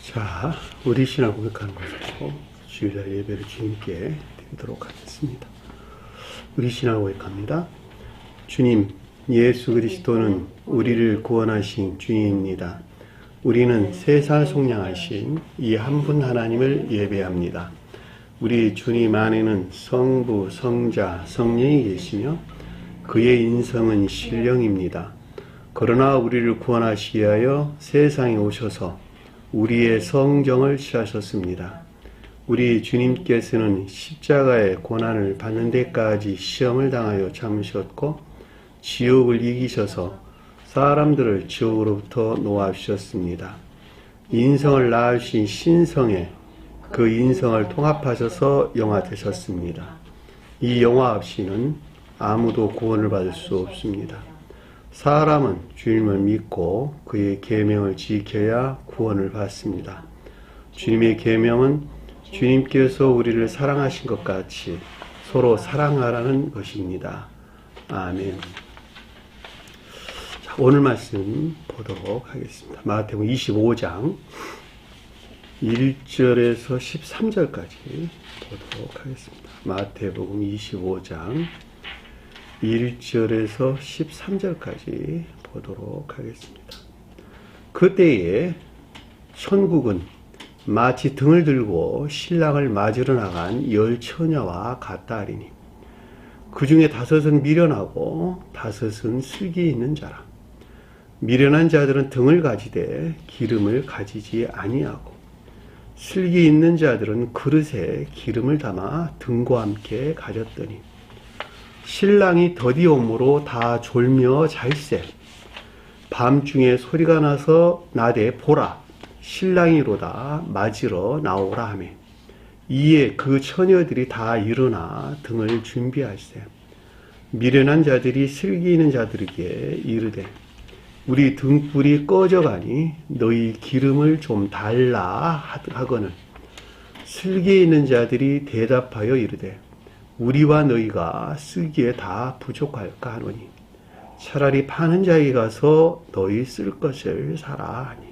자, 우리 신앙 고백하는 것으로 주일날 예배를 주님께 드리도록 하겠습니다. 우리 신앙 고백합니다. 주님, 예수 그리스도는 우리를 구원하신 주님입니다. 우리는 세상 속량하신 이 한 분 하나님을 예배합니다. 우리 주님 안에는 성부, 성자, 성령이 계시며 그의 인성은 신령입니다. 그러나 우리를 구원하시기 위하여 세상에 오셔서 우리의 성정을 취하셨습니다. 우리 주님께서는 십자가의 고난을 받는 데까지 시험을 당하여 참으셨고 지옥을 이기셔서 사람들을 지옥으로부터 놓아주셨습니다. 인성을 낳으신 신성에 그 인성을 통합하셔서 영화 되셨습니다. 이 영화 없이는 아무도 구원을 받을 수 없습니다. 사람은 주님을 믿고 그의 계명을 지켜야 구원을 받습니다. 주님의 계명은 주님께서 우리를 사랑하신 것 같이 서로 사랑하라는 것입니다. 아멘. 자, 오늘 말씀 보도록 하겠습니다. 마태복음 25장 1절에서 13절까지 보도록 하겠습니다. 마태복음 25장 1절에서 13절까지 보도록 하겠습니다. 그때에 천국은 마치 등을 들고 신랑을 맞으러 나간 10 처녀와 같다 하리니 그 중에 5은 미련하고 5은 슬기 있는 자라. 미련한 자들은 등을 가지되 기름을 가지지 아니하고 슬기 있는 자들은 그릇에 기름을 담아 등과 함께 가졌더니 신랑이 더디 오므로 다 졸며 잘세. 밤중에 소리가 나서 나되 보라 신랑이로다 맞으러 나오라 하며 이에 그 처녀들이 다 일어나 등을 준비할세. 미련한 자들이 슬기 있는 자들에게 이르되 우리 등불이 꺼져가니 너희 기름을 좀 달라 하거늘 슬기 있는 자들이 대답하여 이르되 우리와 너희가 쓰기에 다 부족할까 하노니 차라리 파는 자에게 가서 너희 쓸 것을 사라 하니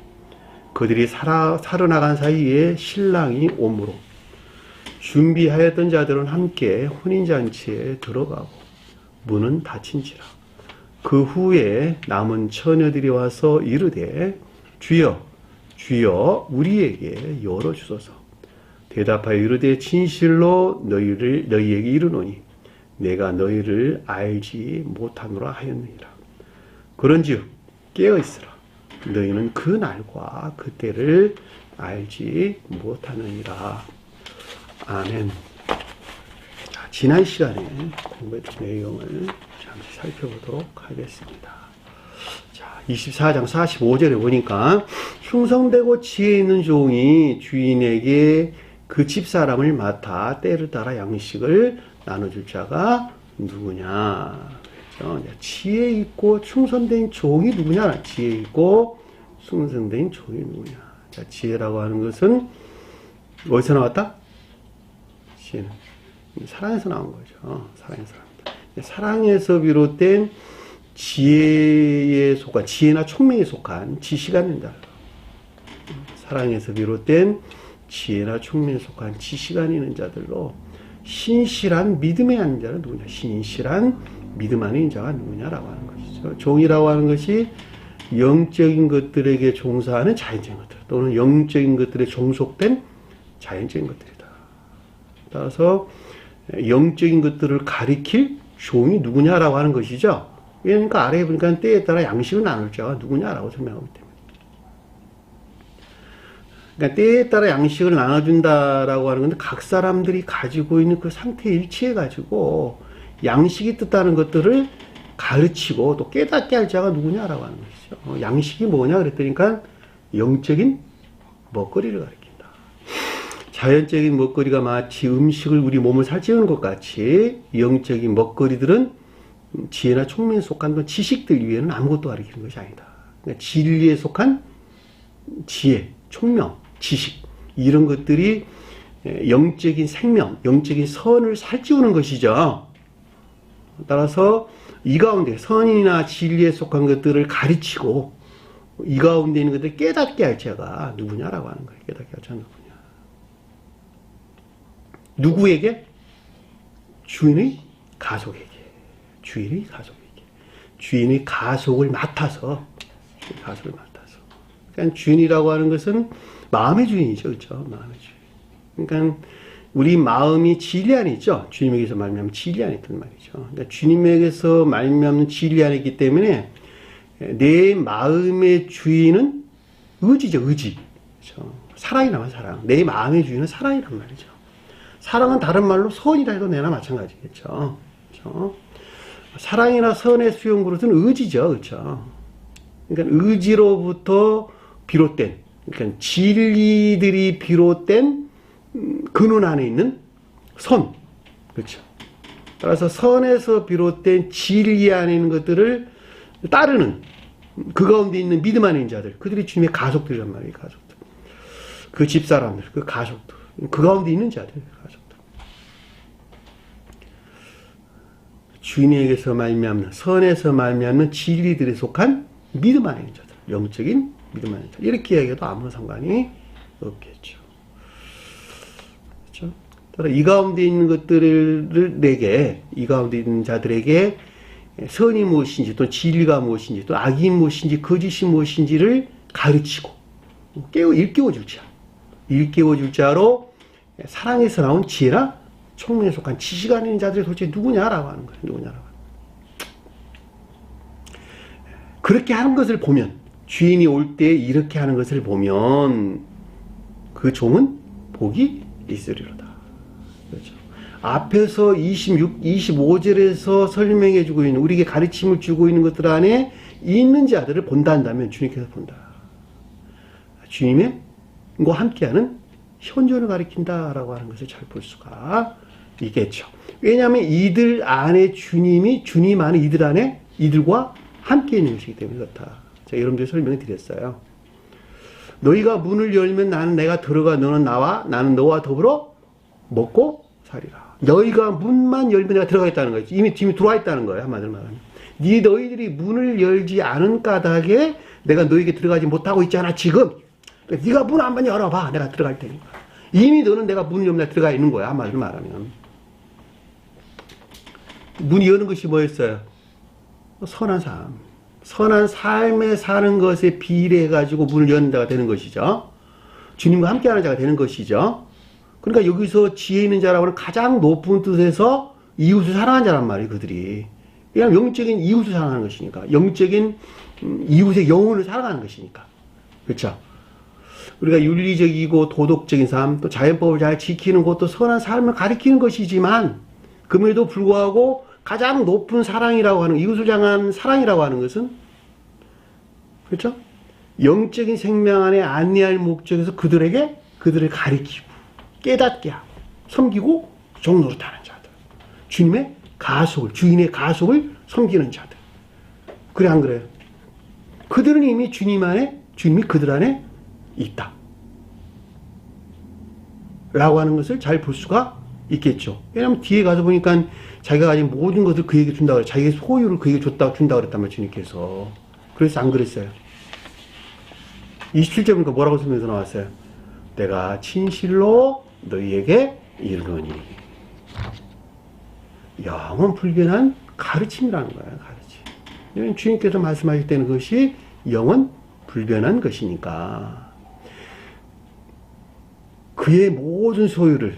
그들이 사러 나간 사이에 신랑이 오므로 준비하였던 자들은 함께 혼인잔치에 들어가고 문은 닫힌지라. 그 후에 남은 처녀들이 와서 이르되 주여 주여 우리에게 열어주소서. 대답하여 이르되 진실로 너희에게 이르노니 내가 너희를 알지 못하노라 하였느니라. 그런즉 깨어있으라. 너희는 그 날과 그때를 알지 못하느니라. 아멘. 자, 지난 시간에 공부했던 내용을 잠시 살펴보도록 하겠습니다. 자, 24장 45절에 보니까 흉성되고 지혜 있는 종이 주인에게 그 집사람을 맡아 때를 따라 양식을 나눠줄 자가 누구냐. 그렇죠? 지혜 있고 충성된 종이 누구냐. 지혜 있고 충성된 종이 누구냐. 자, 지혜라고 하는 것은 어디서 나왔다? 지혜는 사랑에서 나온 거죠. 사랑에서 나옵니다. 사랑에서 비롯된 지혜에 속한, 지혜나 총명에 속한 지식가 된다. 사랑에서 비롯된 지혜나 총명에 속한 지식이 있는 자들로 신실한 믿음에 하는 자는 누구냐? 신실한 믿음 안에 있는 자가 누구냐라고 하는 것이죠. 종이라고 하는 것이 영적인 것들에게 종사하는 자연적인 것들 또는 영적인 것들에 종속된 자연적인 것들이다. 따라서 영적인 것들을 가리킬 종이 누구냐라고 하는 것이죠. 그러니까 아래에 보니까 때에 따라 양식을 나눌 자가 누구냐라고 설명하기 때문에. 그러니까 때에 따라 양식을 나눠준다라고 하는 건데 각 사람들이 가지고 있는 그 상태에 일치해가지고 양식이 뜻하는 것들을 가르치고 또 깨닫게 할 자가 누구냐라고 하는 것이죠. 양식이 뭐냐 그랬더니까 영적인 먹거리를 가리킨다. 자연적인 먹거리가 마치 음식을 우리 몸을 살찌우는 것 같이 영적인 먹거리들은 지혜나 총명에 속한 그 지식들 위에는 아무것도 가리키는 것이 아니다. 그러니까 진리에 속한 지혜, 총명, 지식 이런 것들이 영적인 생명, 영적인 선을 살찌우는 것이죠. 따라서 이 가운데 선이나 진리에 속한 것들을 가르치고 이 가운데 있는 것들 깨닫게 할 자가 누구냐라고 하는 거예요. 깨닫게 할 자가 누구냐. 누구에게? 주인의 가속에게. 주인의 가속에게. 주인의 가속을 맡아서. 가속을 맡아서. 그러니까 주인이라고 하는 것은 마음의 주인이죠. 그렇죠? 마음의 주인. 그러니까 우리 마음이 진리 안에 있죠. 주님에게서 말미암은 진리 안에 있단 말이죠. 그러니까 주님에게서 말미암는 진리 안에 있기 때문에 내 마음의 주인은 의지죠. 의지. 그렇죠? 사랑이라면 사랑. 내 마음의 주인은 사랑이란 말이죠. 사랑은 다른 말로 선이라 해도 내나 마찬가지겠죠. 그렇죠? 사랑이나 선의 수용 그릇은 의지죠. 그렇죠? 그러니까 의지로부터 비롯된, 그러니까 진리들이 비롯된 근원 안에 있는 선. 그렇죠? 따라서 선에서 비롯된 진리 안에 있는 것들을 따르는 그 가운데 있는 믿음 안에 있는 자들, 그들이 주님의 가족들이란 말이에요. 가족들. 그 집사람들, 그 가족들, 그 가운데 있는 자들, 가족들. 주인에게서 말미암는, 선에서 말미암는 진리들에 속한 믿음 안에 있는 자들, 영적인 믿음 안에 있는 자들. 이렇게 이야기해도 아무런 상관이 없겠죠. 그렇죠? 따라 이 가운데 있는 것들을 내게, 이 가운데 있는 자들에게 선이 무엇인지, 또 진리가 무엇인지, 또 악이 무엇인지, 거짓이 무엇인지를 가르치고 일깨워 줄 자, 일깨워 줄 자로 사랑에서 나온 지혜나 총명에 속한 지식 안에 있는 자들이 도대체 누구냐라고 하는 거예요. 누구냐라고 하는 거예요. 그렇게 하는 것을 보면, 주인이 올 때 이렇게 하는 것을 보면 그 종은 복이 있으리로다. 그렇죠. 앞에서 25절에서 설명해 주고 있는, 우리에게 가르침을 주고 있는 것들 안에 있는 자들을 본다 한다면 주님께서 본다. 주님과 함께하는 현존을 가리킨다라고 하는 것을 잘 볼 수가 있겠죠. 왜냐하면 이들 안에 주님이, 주님 안에 이들 안에 이들과 함께 있는 것이기 때문에 그렇다. 제가 여러분들 설명을 드렸어요. 너희가 문을 열면 나는 내가 들어가 너는 나와, 나는 너와 더불어 먹고 살이라. 너희가 문만 열면 내가 들어가겠다는 거예요. 이미 들어와 있다는 거예요. 한마디로 말하면. 너희들이 문을 열지 않은 까닭에 내가 너희에게 들어가지 못하고 있잖아, 지금. 네가 문 한번 열어봐. 내가 들어갈 테니까. 이미 너는 내가 문을 열면 내가 들어가 있는 거야. 한마디로 말하면. 문이 여는 것이 뭐였어요? 선한 삶. 선한 삶에 사는 것에 비례해가지고 문을 여는 자가 되는 것이죠. 주님과 함께하는 자가 되는 것이죠. 그러니까 여기서 지혜 있는 자라고 하는 가장 높은 뜻에서 이웃을 사랑하는 자란 말이에요, 그들이. 그냥 영적인 이웃을 사랑하는 것이니까. 영적인 이웃의 영혼을 사랑하는 것이니까. 그렇죠? 우리가 윤리적이고 도덕적인 삶, 또 자연법을 잘 지키는 것도 선한 삶을 가리키는 것이지만, 그럼에도 불구하고 가장 높은 사랑이라고 하는, 이웃을 향한 사랑이라고 하는 것은, 그렇죠? 영적인 생명 안에 안내할 목적에서 그들을 가리키고, 깨닫게 하고, 섬기고, 종노릇하는 자들. 주님의 가속을, 주인의 가속을 섬기는 자들. 그래, 안 그래요? 그들은 이미 주님 안에, 주님이 그들 안에 있다. 라고 하는 것을 잘 볼 수가 있겠죠. 왜냐하면 뒤에 가서 보니까 자기가 가진 모든 것을 그에게 준다고 그래. 자기의 소유를 그에게 준다고 그랬단 말이에요, 주님께서. 그래서 안 그랬어요. 27절 보니까 뭐라고 설명해서 나왔어요? 내가 진실로 너희에게 이르노니. 영원 불변한 가르침이라는 거예요, 가르침. 주님께서 말씀하실 때는 그것이 영원 불변한 것이니까. 그의 모든 소유를,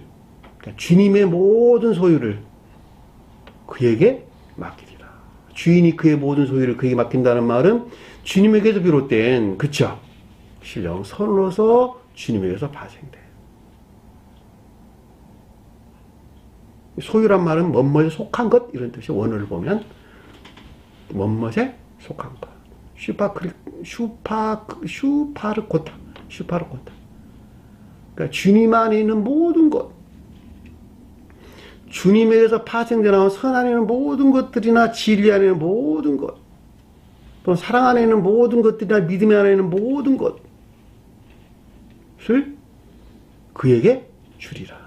그러니까 주님의 모든 소유를 그에게 맡기리라. 주인이 그의 모든 소유를 그에게 맡긴다는 말은 주님에게서 비롯된, 그쵸? 신령 선으로서 주님에게서 파생돼. 소유란 말은 뭔뭐에 속한 것, 이런 뜻이 원어를 보면 뭔뭐에 속한 것. 슈파르코타. 그러니까 주님 안에 있는 모든 것, 주님에게서 파생되어 나온 선 안에 있는 모든 것들이나 진리 안에 있는 모든 것, 또 사랑 안에 있는 모든 것들이나 믿음 안에 있는 모든 것을 그에게 주리라.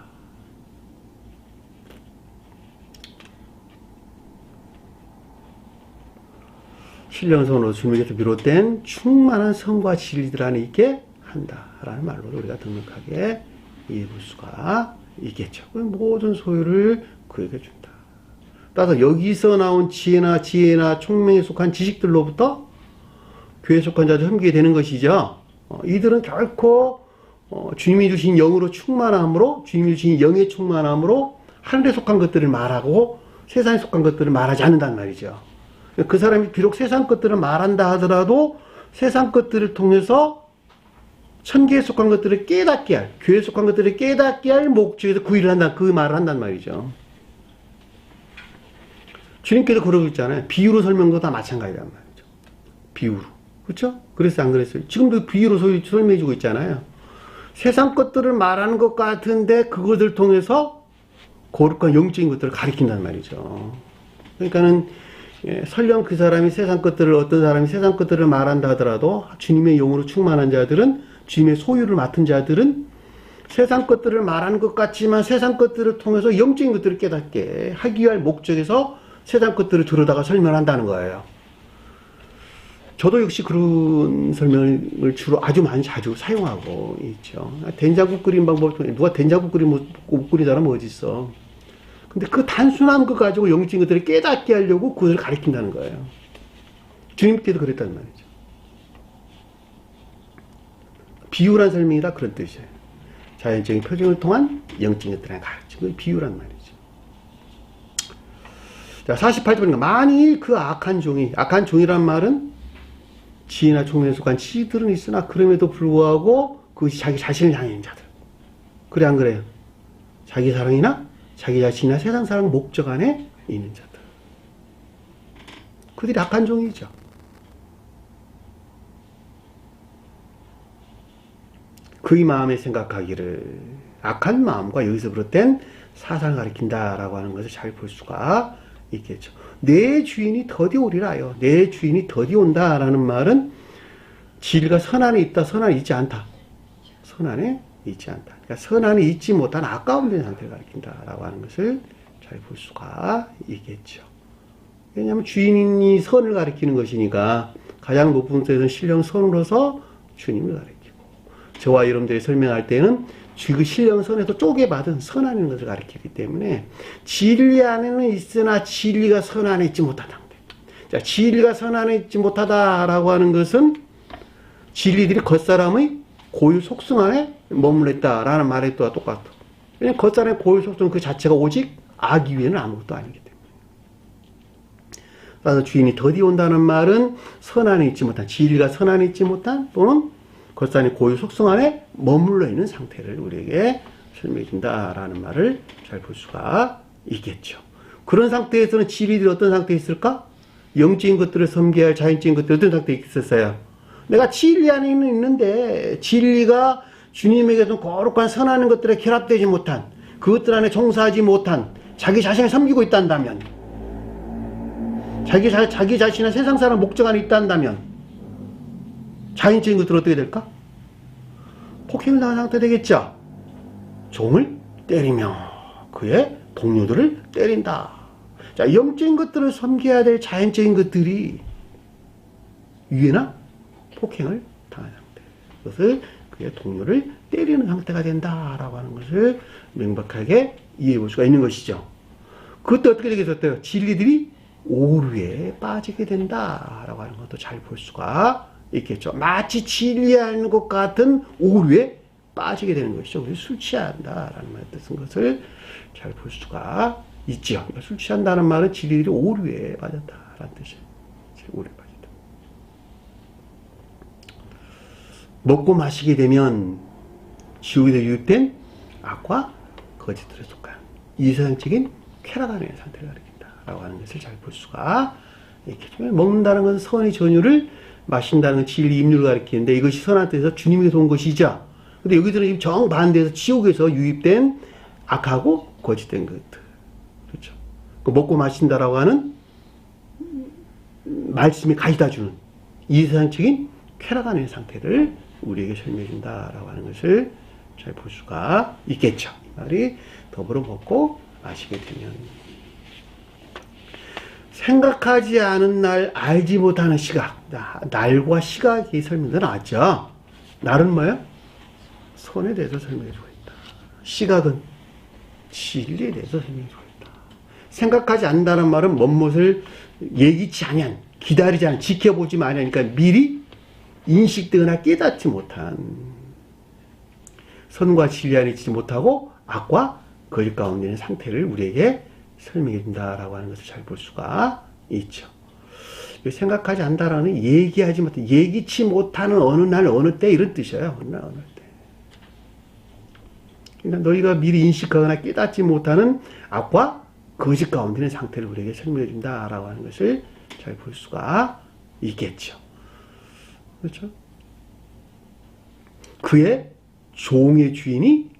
신령선으로 주님에게서 비롯된 충만한 성과 진리들 안에 있게 한다라는 말로 우리가 넉넉하게 이해해 볼 수가 있겠죠. 모든 소유를 그에게 준다. 따라서 여기서 나온 지혜나 총명에 속한 지식들로부터 교회에 속한 자들 흠기게 되는 것이죠. 이들은 결코 주님이 주신 영으로 충만함으로, 주님이 주신 영의 충만함으로 하늘에 속한 것들을 말하고 세상에 속한 것들을 말하지 않는단 말이죠. 그 사람이 비록 세상 것들을 말한다 하더라도 세상 것들을 통해서 천계에 속한 것들을 깨닫게 할, 교회에 속한 것들을 깨닫게 할 목적에서 구의를 한다, 그 말을 한단 말이죠. 주님께서 그러고 있잖아요. 비유로 설명도 다 마찬가지란 말이죠. 비유로. 그렇죠? 그래서 안 그랬어요. 지금도 비유로 설명해주고 있잖아요. 세상 것들을 말하는 것 같은데 그것을 통해서 거룩한 영적인 것들을 가리킨단 말이죠. 그러니까는 설령 그 사람이 세상 것들을, 어떤 사람이 세상 것들을 말한다 하더라도 주님의 영으로 충만한 자들은, 주님의 소유를 맡은 자들은 세상 것들을 말하는 것 같지만 세상 것들을 통해서 영적인 것들을 깨닫게 하기 위한 목적에서 세상 것들을 들여다가 설명한다는 거예요. 저도 역시 그런 설명을 주로 자주 사용하고 있죠. 된장국 끓인 방법 중에 누가 된장국 못 끓인 사람 어디 있어. 근데 그 단순한 거 가지고 영적인 것들을 깨닫게 하려고 그것을 가리킨다는 거예요. 주님께도 그랬단 말이죠. 비유란 설명이 다 그런 뜻이에요. 자연적인 표정을 통한 영적인 것들을 가르치는 비유란 말이죠. 자, 48절입니다. 만일 그 악한 종이란 말은 지혜나 총명에 속한 지들은 있으나 그럼에도 불구하고 그것이 자기 자신을 향해 있는 자들. 그래 안 그래요? 자기 사랑이나 자기 자신이나 세상 사랑 목적 안에 있는 자들. 그들이 악한 종이죠. 그의 마음에 생각하기를 악한 마음과 여기서 비롯된 사상을 가리킨다라고 하는 것을 잘 볼 수가 있겠죠. 내 주인이 더디 오리라요. 내 주인이 더디 온다라는 말은 진리가 선 안에 있다, 선 안에 있지 않다. 선 안에 있지 않다. 그러니까 선 안에 있지 못한 아까운 된 상태를 가리킨다라고 하는 것을 잘 볼 수가 있겠죠. 왜냐하면 주인이 선을 가리키는 것이니까 가장 높은 데서는 신령 선으로서 주님을 가리키고, 저와 여러분들이 설명할 때는 그 신령선에서 쪼개받은 선 안에 있는 것을 가리키기 때문에 진리 안에는 있으나 진리가 선 안에 있지 못하다. 자, 진리가 선 안에 있지 못하다라고 하는 것은 진리들이 겉사람의 고유 속성 안에 머물러 있다라는 말에 또 똑같아. 왜냐하면 겉사람의 고유 속성 그 자체가 오직 악이 외에는 아무것도 아니기 때문에. 따라서 주인이 더디 온다는 말은 선 안에 있지 못한, 진리가 선 안에 있지 못한 또는 겉사람의 고유 속성 안에 머물러 있는 상태를 우리에게 설명해 준다라는 말을 잘 볼 수가 있겠죠. 그런 상태에서는 진리들이 어떤 상태에 있을까? 영적인 것들을 섬겨야 할 자연적인 것들이 어떤 상태에 있었어요? 내가 진리 안에 있는데 진리가 주님에게서 거룩한 선하는 것들에 결합되지 못한, 그것들 안에 종사하지 못한 자기 자신을 섬기고 있단다면, 자기 자신의 세상 사람 목적 안에 있단다면 자연적인 것들은 어떻게 될까? 폭행을 당한 상태 되겠죠. 종을 때리며 그의 동료들을 때린다. 자, 영적인 것들을 섬겨야 될 자연적인 것들이 유해나 폭행을 당한 상태. 그것을 그의 동료를 때리는 상태가 된다라고 하는 것을 명백하게 이해해 볼 수가 있는 것이죠. 그것도 어떻게 되겠어요? 진리들이 오류에 빠지게 된다라고 하는 것도 잘 볼 수가 있겠죠. 마치 진리하는 것 같은 오류에 빠지게 되는 것이죠. 우리 술 취한다라는 말에 뜻은 것을 잘 볼 수가 있죠. 그러니까 술 취한다는 말은 진리들이 오류에 빠졌다라는 뜻이에요. 오류에 빠졌다. 먹고 마시게 되면 지옥에서 유입된 악과 거짓들에 속한 이상적인 쾌락안의 상태를 가리킨다라고 하는 것을 잘 볼 수가 있겠죠. 먹는다는 것은 선의 전유를, 마신다는 건 진리 임류를 가리키는데 이것이 선한 뜻에서 주님에게서 온 것이죠. 근데 여기서는 지금 정반대에서 지옥에서 유입된 악하고 거짓된 것들. 그렇죠. 그 먹고 마신다라고 하는 말씀이 가져다 주는 이상적인 쾌락안의 상태를 우리에게 설명해 준다라고 하는 것을 잘 볼 수가 있겠죠. 이 말이 더불어 먹고 마시게 되면. 생각하지 않은 날, 알지 못하는 시각. 날과 시각이 설명돼 나왔죠. 날은 뭐예요? 선에 대해서 설명해주고 있다. 시각은 진리에 대해서 설명해주고 있다. 생각하지 않는다는 말은 뭔것을 예기치 아니한, 기다리지 않은, 지켜보지 아니하니까 미리 인식되거나 깨닫지 못한, 선과 진리 안에 있지 못하고 악과 거짓 가운데 있는 상태를 우리에게 설명해 준다라고 하는 것을 잘 볼 수가 있죠. 생각하지 않는다라는 얘기하지 못한, 예기치 못하는 어느 날 어느 때 이런 뜻이에요. 어느 날 어느 때. 그러니까 너희가 미리 인식하거나 깨닫지 못하는 악과 거짓 가운데 있는 상태를 우리에게 설명해 준다라고 하는 것을 잘 볼 수가 있겠죠. 그렇죠? 그의 종의 주인이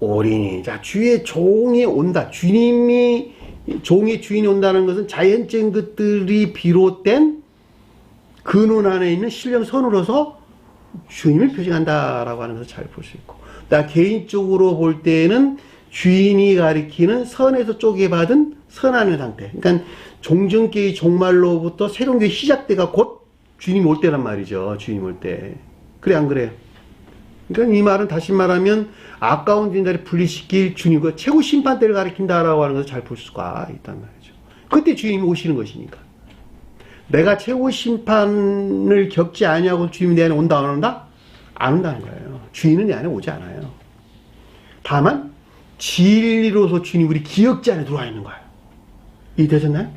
오리니. 자, 주의 종이 온다. 주님이, 종의 주인이 온다는 것은 자연적인 것들이 비롯된 근원 안에 있는 신령 선으로서 주님을 표징한다라고 하는 것을 잘 볼 수 있고, 나 개인적으로 볼 때에는 주인이 가리키는 선에서 쪼개받은 선하는 상태. 그러니까 종전계의 종말로부터 새로운 게 시작돼가 곧 주님이 올 때란 말이죠. 주님 올 때. 그래, 안 그래요? 그러니까 이 말은 다시 말하면 아까운 진자를 분리시킬 주님과 최고 심판대를 가리킨다라고 하는 것을 잘 볼 수가 있단 말이죠. 그때 주님이 오시는 것이니까. 내가 최고 심판을 겪지 아니하고 주님이 내 안에 온다 안 온다? 안 온다는 거예요. 주인은 내 안에 오지 않아요. 다만 진리로서 주님 우리 기억지 안에 들어와 있는 거예요. 이해되셨나요?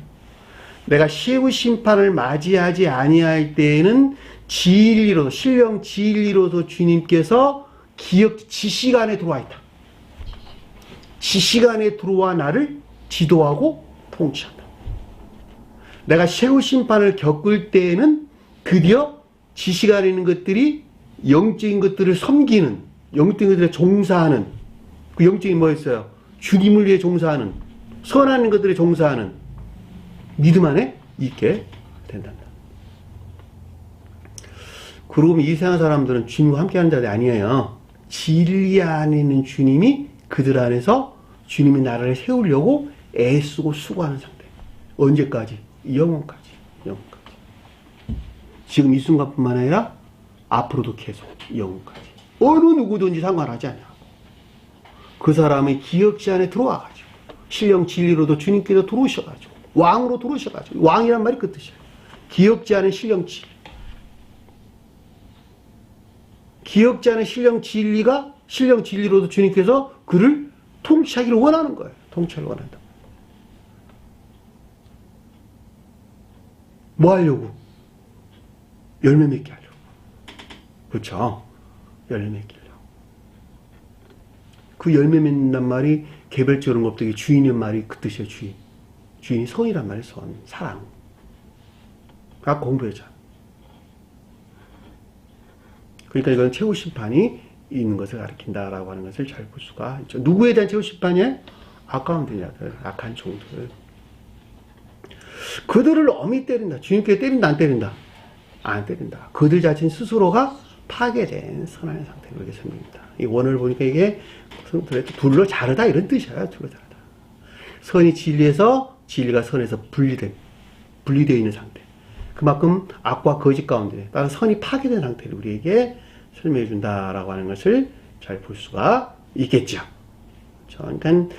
내가 최후 심판을 맞이하지 아니할 때에는 진리로서, 신령 진리로서 주님께서 기억, 지시간에 들어와 있다. 지시간에 들어와 나를 지도하고 통치한다. 내가 최후 심판을 겪을 때에는 드디어 지시간에 있는 것들이 영적인 것들을 섬기는, 영적인 것들에 종사하는, 그 영적인 뭐였어요? 주님을 위해 종사하는, 선한 것들에 종사하는 믿음 안에 있게 된단다. 그러고 이 세상 사람들은 주님과 함께하는 자들이 아니에요. 진리 안에 있는 주님이 그들 안에서 주님이 나라를 세우려고 애쓰고 수고하는 상태. 언제까지? 영원까지. 영원까지. 지금 이 순간뿐만 아니라 앞으로도 계속 영원까지. 어느 누구든지 상관하지 않아. 그 사람의 기억지 안에 들어와가지고 신령 진리로도 주님께서 들어오셔가지고 왕으로 들어오셔가지고, 왕이란 말이 그 뜻이에요. 기억지 않은 신령 진리. 기억지 않은 신령 진리가 신령 진리로도 주님께서 그를 통치하기를 원하는 거예요. 통치를 원한다. 뭐 하려고? 열매 맺게 하려고. 그렇죠? 열매 맺기려고. 그 열매 맺는단 말이 개별적으로 없되게 주인의 말이 그 뜻이에요. 주인. 주인이 선이란 말이에요. 선. 사랑. 아까 공부했잖아. 그러니까 이건 최후 심판이 있는 것을 가리킨다라고 하는 것을 잘 볼 수가 있죠. 누구에 대한 최후 심판이에요? 아까운 자들, 악한 종들. 그들을 엄히 때린다. 주님께 때린다, 안 때린다? 안 때린다. 그들 자신 스스로가 파괴된 선한 상태로 이렇게 설명입니다. 이 원어를 보니까 이게 둘로 자르다 이런 뜻이에요. 둘로 자르다. 선이 진리에서, 진리가 선에서 분리되어 있는 상태. 그만큼 악과 거짓 가운데 따라서 선이 파괴된 상태를 우리에게 설명해 준다라고 하는 것을 잘 볼 수가 있겠죠. 그러니까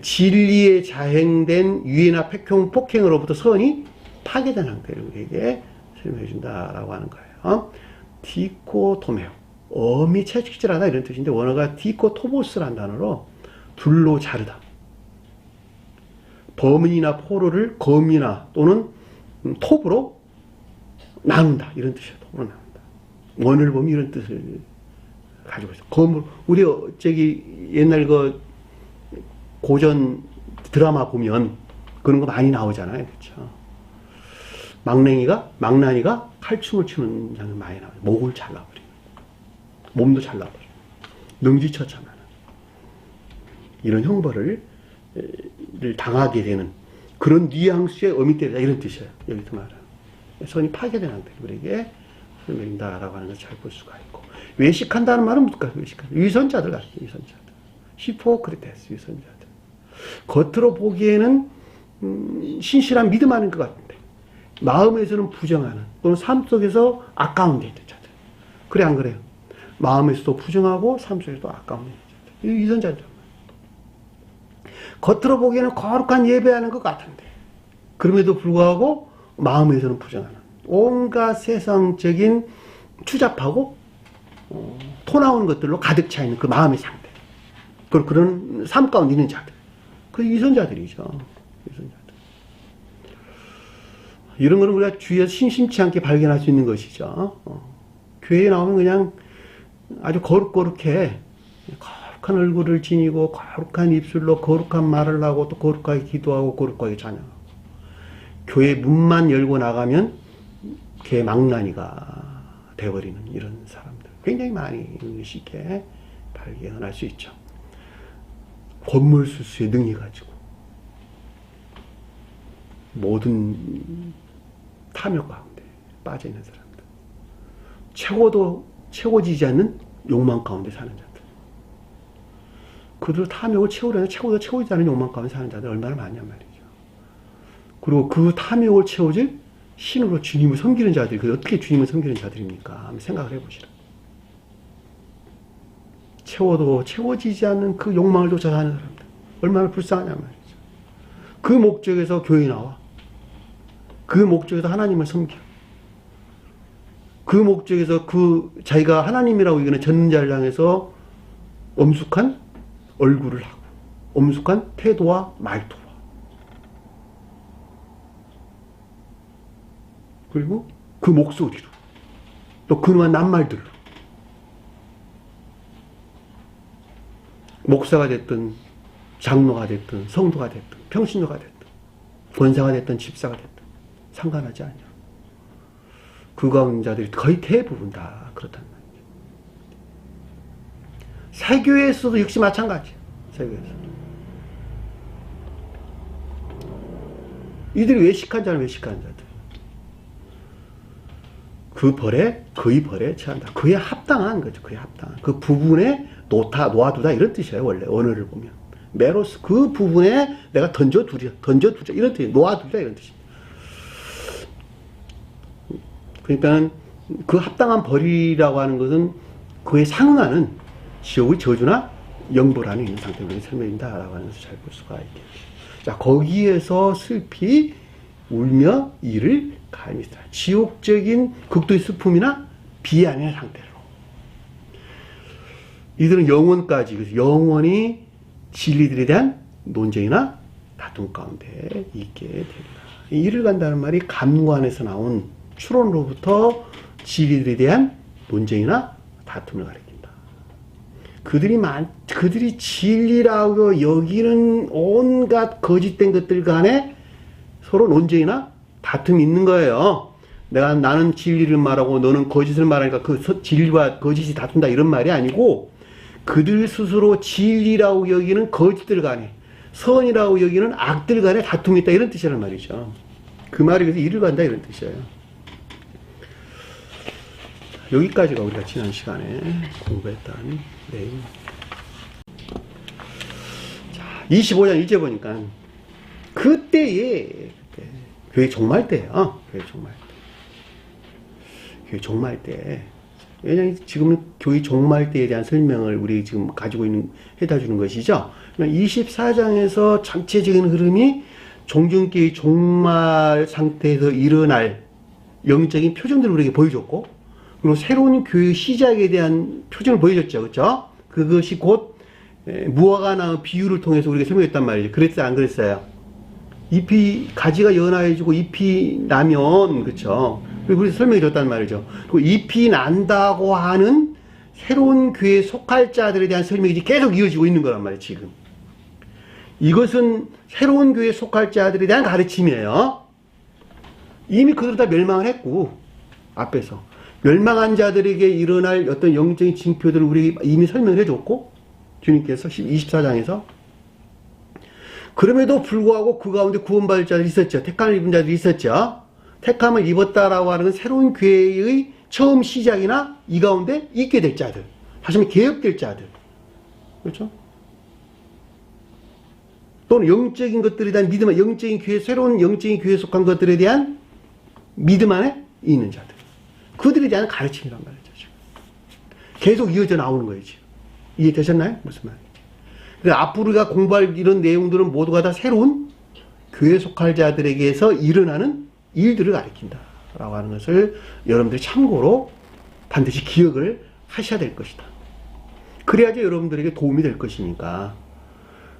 진리에 자행된 유해나 폭행으로부터 선이 파괴된 상태를 우리에게 설명해 준다라고 하는 거예요. 디코토메오, 엄히 채찍질하다 이런 뜻인데 원어가 디코토보스라는 단어로 둘로 자르다. 범인이나 포로를 검이나 또는 톱으로 나눈다 이런 뜻이에요. 톱으로 나눈다. 원을 보면 이런 뜻을 가지고 있어요. 검을 우리 저기 옛날 그 고전 드라마 보면 그런 거 많이 나오잖아요. 그렇죠? 망나니가 칼춤을 추는 장면 많이 나와요. 목을 잘라버리고 몸도 잘라버리고 능지처참하는 이런 형벌을 당하게 되는 그런 뉘앙스의 어미 때리다 이런 뜻이에요. 여기서 말하는 선이 파괴된 상태를 우리에게 설명한다라고 하는 것을 잘 볼 수가 있고, 외식한다는 말은 뭘까요? 위선자들 같아요. 위선자들. 히포크리테스 위선자들. 겉으로 보기에는 신실한 믿음하는 것 같은데 마음에서는 부정하는 또는 삶 속에서 아까운 데 있는 자들. 그래 안 그래요? 마음에서도 부정하고 삶 속에서도 아까운 데 있는 자들. 이런 자들. 겉으로 보기에는 거룩한 예배하는 것 같은데 그럼에도 불구하고 마음에서는 부정하는 온갖 세상적인 추잡하고 토 나오는 것들로 가득 차 있는 그 마음의 상태. 그런 삶 가운데 있는 자들. 그 위선자들이죠. 위선자들. 이런 거는 우리가 주위에서 심심치 않게 발견할 수 있는 것이죠. 교회에 나오면 그냥 아주 거룩해. 거룩한 얼굴을 지니고 거룩한 입술로 거룩한 말을 하고 또 거룩하게 기도하고 거룩하게 찬양하고 교회 문만 열고 나가면 개망나니가 돼버리는 이런 사람들 굉장히 많이 쉽게 발견할 수 있죠. 권물수수의 능히 가지고 모든 탐욕 가운데 빠져있는 사람들, 채워지지 않는 욕망 가운데 사는 자들, 그들 탐욕을 채우려는 채워지지 않는 욕망 가운데 사는 자들 얼마나 많냔 말이죠. 그리고 그 탐욕을 채워질 신으로 주님을 섬기는 자들이 그 어떻게 주님을 섬기는 자들입니까? 한번 생각을 해보시라. 채워도 채워지지 않는 그 욕망을 쫓아 사는 사람들 얼마나 불쌍하냐 말이죠. 그 목적에서 교회에 나와. 그 목적에서 하나님을 섬겨. 그 목적에서 그 자기가 하나님이라고 여기는 전자를 향해서 엄숙한 얼굴을 하고 엄숙한 태도와 말투와 그리고 그 목소리로 또 그러한 낱말들로 목사가 됐든 장로가 됐든 성도가 됐든 평신도가 됐든 권사가 됐든 집사가 됐든 상관하지 않냐. 그 가운데자들이 거의 대부분 다 그렇단 말이죠. 세교회에서도 역시 마찬가지예요. 세교회에서도. 이들이 외식한 자는 외식한 자들. 그의 벌에 처한다. 그에 합당한 거죠. 그에 합당한. 그 부분에 놓아두다 이런 뜻이에요. 원래 언어를 보면. 메로스 그 부분에 내가 던져두자 이런 뜻이에요. 놓아두자 이런 뜻입니다. 그러니까 그 합당한 벌이라고 하는 것은 그에 상응하는 지옥의 저주나 영벌 안에 있는 상태로 설명된다라고 하면서 잘 볼 수가 있겠죠. 자, 거기에서 슬피 울며 이를 갈미스다. 지옥적인 극도의 슬픔이나 비안의 상태로. 이들은 영원까지, 그래서 영원히 진리들에 대한 논쟁이나 다툼 가운데 있게 됩니다. 이를 간다는 말이 감관에서 나온 추론으로부터 진리들에 대한 논쟁이나 다툼을 가리킨다. 그들이 진리라고 여기는 온갖 거짓된 것들 간에 서로 논쟁이나 다툼이 있는 거예요. 나는 진리를 말하고 너는 거짓을 말하니까 그 진리와 거짓이 다툰다 이런 말이 아니고 그들 스스로 진리라고 여기는 거짓들 간에 선이라고 여기는 악들 간에 다툼이 있다 이런 뜻이란 말이죠. 그 말이 그래서 이를 간다 이런 뜻이에요. 여기까지가 우리가 지난 시간에 공부했던 내용. 자, 25장 이제 보니까 그때 교회 종말 때예요. 교회 종말 때. 왜냐하면 지금은 교회 종말 때에 대한 설명을 우리 지금 가지고 해다 주는 것이죠. 24장에서 전체적인 흐름이 종전교회 종말 상태에서 일어날 영적인 표정들을 우리에게 보여줬고, 그리고 새로운 교회 시작에 대한 표정을 보여줬죠. 그렇죠? 그것이 곧 무화과 나무 비유를 통해서 우리가 설명했단 말이죠. 그랬어요? 안 그랬어요? 가지가 연화해지고 잎이 나면, 그렇죠? 그리고 우리 설명해 줬단 말이죠. 그리고 잎이 난다고 하는 새로운 교회에 속할 자들에 대한 설명이 계속 이어지고 있는 거란 말이에요, 지금. 이것은 새로운 교회에 속할 자들에 대한 가르침이에요. 이미 그들 다 멸망을 했고, 앞에서. 멸망한 자들에게 일어날 어떤 영적인 징표들을 우리에게 이미 설명을 해줬고, 주님께서 24장에서. 그럼에도 불구하고 그 가운데 구원받을 자들이 있었죠. 택함을 입은 자들이 있었죠. 택함을 입었다라고 하는 건 새로운 교회의 처음 시작이나 이 가운데 있게 될 자들. 다시 말해 개혁될 자들. 그렇죠? 또는 영적인 것들에 대한 믿음, 영적인 교회, 새로운 영적인 교회에 속한 것들에 대한 믿음 안에 있는 자들. 그들에 대한 가르침이란 말이죠. 지금. 계속 이어져 나오는 거예요. 지금. 이해되셨나요? 무슨 말인지. 그러니까 앞으로 우리가 공부할 이런 내용들은 모두가 다 새로운 교회에 속할 자들에게서 일어나는 일들을 가리킨다. 라고 하는 것을 여러분들이 참고로 반드시 기억을 하셔야 될 것이다. 그래야지 여러분들에게 도움이 될 것이니까.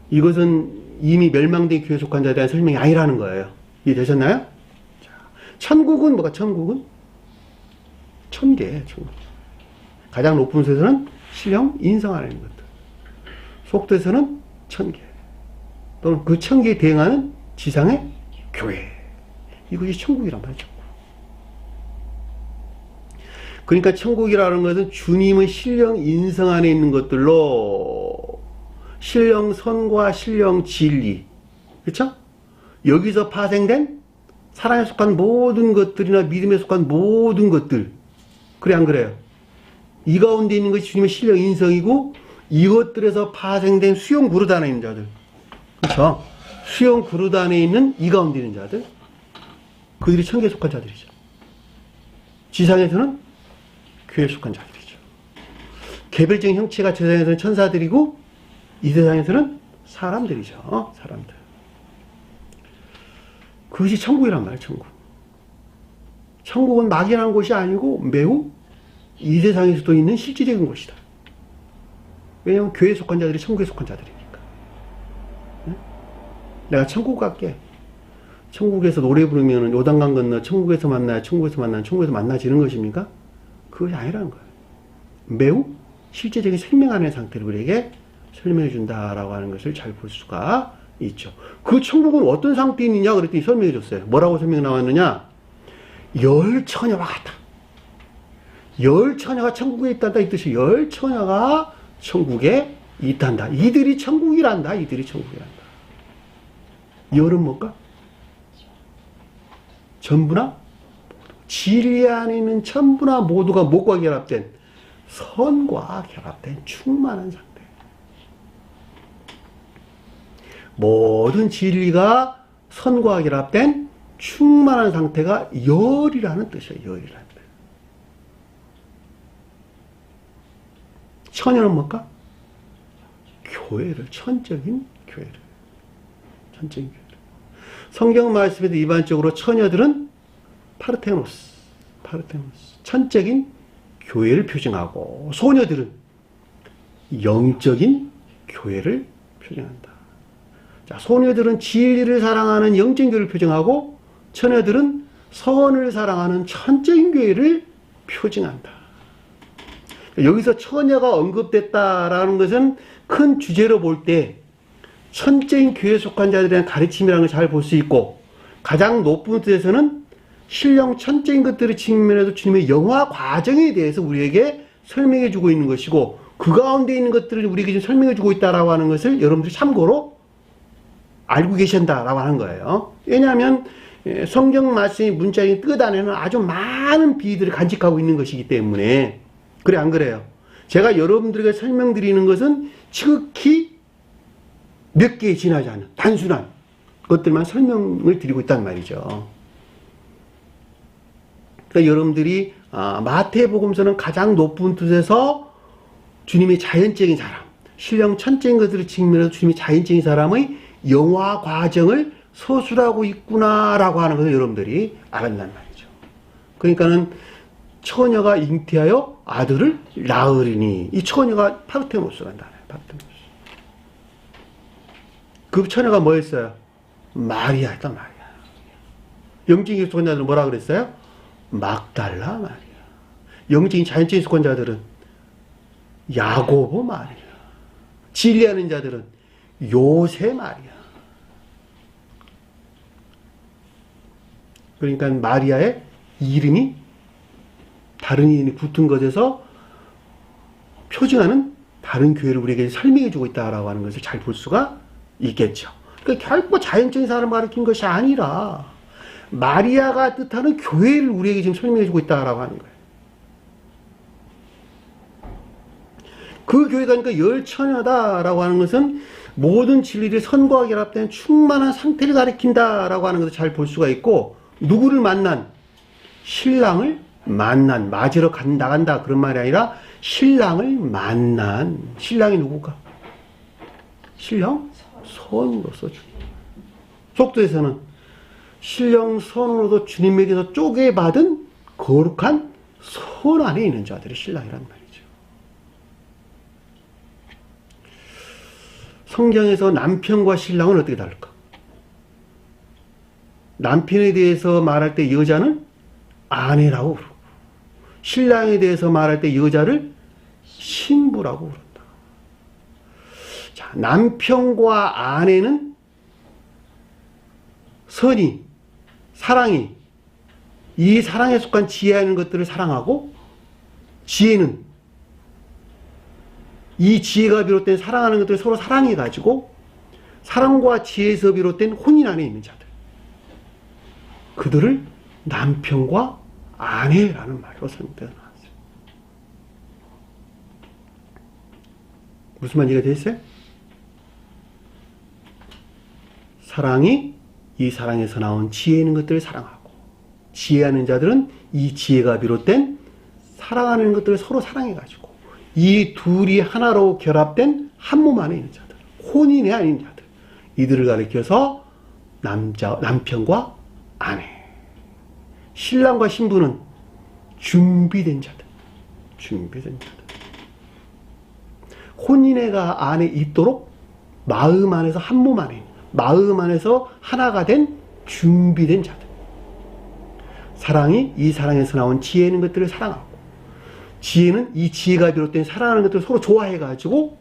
이것은 이미 멸망된 교회에 속한 자에 대한 설명이 아니라는 거예요. 이해되셨나요? 자, 천국은 뭐가 천국은? 천계예요, 천국. 가장 높은 곳에서는 신령 인성 안에 있는 것들. 속도에서는 천계. 또는 그 천계에 대응하는 지상의 교회. 이것이 천국이란 말이죠. 그러니까 천국이라는 것은 주님의 신령 인성 안에 있는 것들로 신령 선과 신령 진리, 그렇죠? 여기서 파생된 사랑에 속한 모든 것들이나 믿음에 속한 모든 것들, 그래 안 그래요? 이 가운데 있는 것이 주님의 신령 인성이고 이것들에서 파생된 수용 그릇 안에 있는 자들, 그렇죠? 수용 그릇 안에 있는 이 가운데 있는 자들, 그들이 천계에 속한 자들이죠. 지상에서는 교회에 속한 자들이죠. 개별적인 형체가 세상에서는 천사들이고 이 세상에서는 사람들이죠. 사람들. 그것이 천국이란 말이에요. 천국. 천국은 막연한 곳이 아니고 매우 이 세상에서도 있는 실질적인 곳이다. 왜냐하면 교회에 속한 자들이 천국에 속한 자들이니까. 네? 내가 천국 갈게. 천국에서 노래 부르면 요단강 건너 천국에서 만나야 천국에서 만나야 천국에서 만나지는 것입니까? 그것이 아니라는 거예요. 매우 실제적인 생명 안의 상태를 우리에게 설명해 준다라고 하는 것을 잘 볼 수가 있죠. 그 천국은 어떤 상태에 있느냐 그랬더니 설명해 줬어요. 뭐라고 설명 나왔느냐? 열 처녀와 같다. 열 처녀가 천국에 있단다 이 뜻이 열 처녀가 천국에 있단다. 이들이 천국이란다. 이들이 천국이란다. 열은 뭘까? 전부나 진리 안에 있는 전부나 모두가 무엇과 결합된 선과 결합된 충만한 상태. 모든 진리가 선과 결합된 충만한 상태가 열이라는 뜻이에요. 열이라는 뜻. 처녀는 뭘까? 교회를, 천적인 교회를. 천적인 교회를. 성경 말씀에도 일반적으로 처녀들은 파르테노스, 천적인 교회를 표징하고 소녀들은 영적인 교회를 표징한다. 자, 소녀들은 진리를 사랑하는 영적인 교회를 표징하고 처녀들은 선을 사랑하는 천적인 교회를 표징한다. 여기서 처녀가 언급됐다라는 것은 큰 주제로 볼 때 천적인 교회에 속한 자들에 대한 가르침이라는 걸 잘 볼 수 있고 가장 높은 뜻에서는 신령 천적인 것들의 측면에서 주님의 영화 과정에 대해서 우리에게 설명해 주고 있는 것이고 그 가운데 있는 것들을 우리에게 지금 설명해 주고 있다라고 하는 것을 여러분들이 참고로 알고 계신다라고 하는 거예요. 왜냐하면 성경 말씀이 문자적인 뜻 안에는 아주 많은 비유들을 간직하고 있는 것이기 때문에 그래 안 그래요? 제가 여러분들에게 설명드리는 것은 지극히 몇 개에 지나지 않은 단순한 것들만 설명을 드리고 있단 말이죠. 그러니까 여러분들이 마태복음서는 가장 높은 뜻에서 주님의 자연적인 사람, 신령 천적인 것들을 측면에서 주님의 자연적인 사람의 영화 과정을 서술하고 있구나라고 하는 것을 여러분들이 알았단 말이죠. 그러니까는 처녀가 잉태하여 아들을 낳으리니 이 처녀가 파르테노스라는 단어예요. 파르테노스. 그 처녀가 뭐였어요? 마리아였다. 마리아. 영적인 속건자들은 뭐라 그랬어요? 막달라 마리아. 영적인 자연적인 속건자들은 야고보 마리아. 진리하는 자들은 요새 마리아. 그러니까 마리아의 이름이 다른 이름이 붙은 것에서 표징하는 다른 교회를 우리에게 설명해 주고 있다라고 하는 것을 잘 볼 수가 있겠죠. 그러니까 결코 자연적인 사람을 가리킨 것이 아니라 마리아가 뜻하는 교회를 우리에게 지금 설명해 주고 있다라고 하는 거예요. 그 교회가 그러니까 열처녀다라고 하는 것은 모든 진리들이 선과 결합된 충만한 상태를 가리킨다라고 하는 것을 잘 볼 수가 있고, 누구를 만난? 신랑을 만난, 맞으러 나간다 그런 말이 아니라 신랑을 만난. 신랑이 누구가? 신령 선으로서 주님. 속도에서는 신령 선으로도 주님에게서 쪼개받은 거룩한 선 안에 있는 자들이 신랑이란 말이죠. 성경에서 남편과 신랑은 어떻게 다를까? 남편에 대해서 말할 때 여자는 아내라고 부르고, 신랑에 대해서 말할 때 여자를 신부라고 부른다. 자, 남편과 아내는 선이, 사랑이, 이 사랑에 속한 지혜하는 것들을 사랑하고, 지혜는 이 지혜가 비롯된 사랑하는 것들을 서로 사랑해가지고, 사랑과 지혜에서 비롯된 혼인 안에 있는 자들, 그들을 남편과 아내라는 말로 설명되어 나왔어요. 무슨 말인지 이해되셨어요? 사랑이 이 사랑에서 나온 지혜 있는 것들을 사랑하고, 지혜하는 자들은 이 지혜가 비롯된 사랑하는 것들을 서로 사랑해가지고, 이 둘이 하나로 결합된 한 몸 안에 있는 자들, 혼인이 아닌 자들, 이들을 가리켜서 남편과 아내, 신랑과 신부는 준비된 자들, 준비된 자들. 혼인애가 안에 있도록 마음 안에서 한 몸 안에, 마음 안에서 하나가 된 준비된 자들. 사랑이 이 사랑에서 나온 지혜 있는 것들을 사랑하고, 지혜는 이 지혜가 비롯된 사랑하는 것들을 서로 좋아해가지고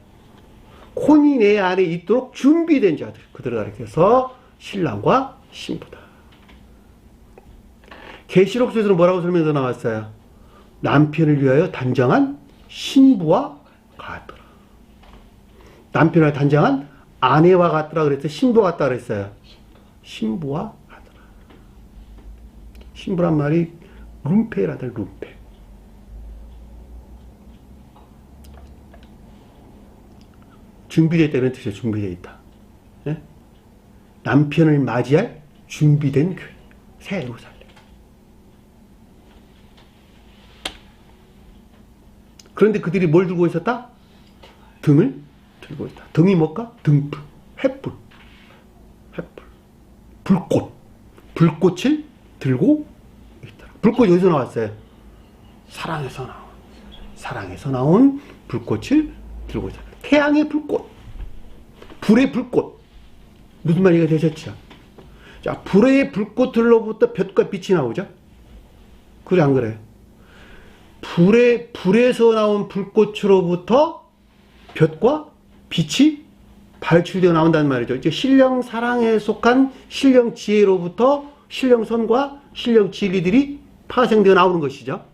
혼인애 안에 있도록 준비된 자들, 그들을 가리켜서 신랑과 신부다. 계시록서에서는 뭐라고 설명해서 나왔어요? 남편을 위하여 단정한 신부와 같더라. 남편을 단정한 아내와 같더라 그랬어요? 신부와 같다 그랬어요? 신부와 같더라. 신부란 말이 룸페라들, 룸페. 준비되어 있다는 뜻이에요. 준비되어 있다. 네? 남편을 맞이할 준비된 교회, 새 예루살렘. 그런데 그들이 뭘 들고 있었다? 등을 들고 있다. 등이 뭘까? 등불, 횃불, 횃불, 불꽃, 불꽃을 들고 있더라. 불꽃이 어디서 나왔어요? 사랑에서 나온 불꽃을 들고 있다. 태양의 불꽃, 불의 불꽃. 무슨 말이가 되셨죠? 자, 불의 불꽃들로부터 볕과 빛이 나오죠? 그래, 안 그래요? 불에서 나온 불꽃으로부터 볕과 빛이 발출되어 나온다는 말이죠. 이제 신령 사랑에 속한 신령 지혜로부터 신령 선과 신령 진리들이 파생되어 나오는 것이죠.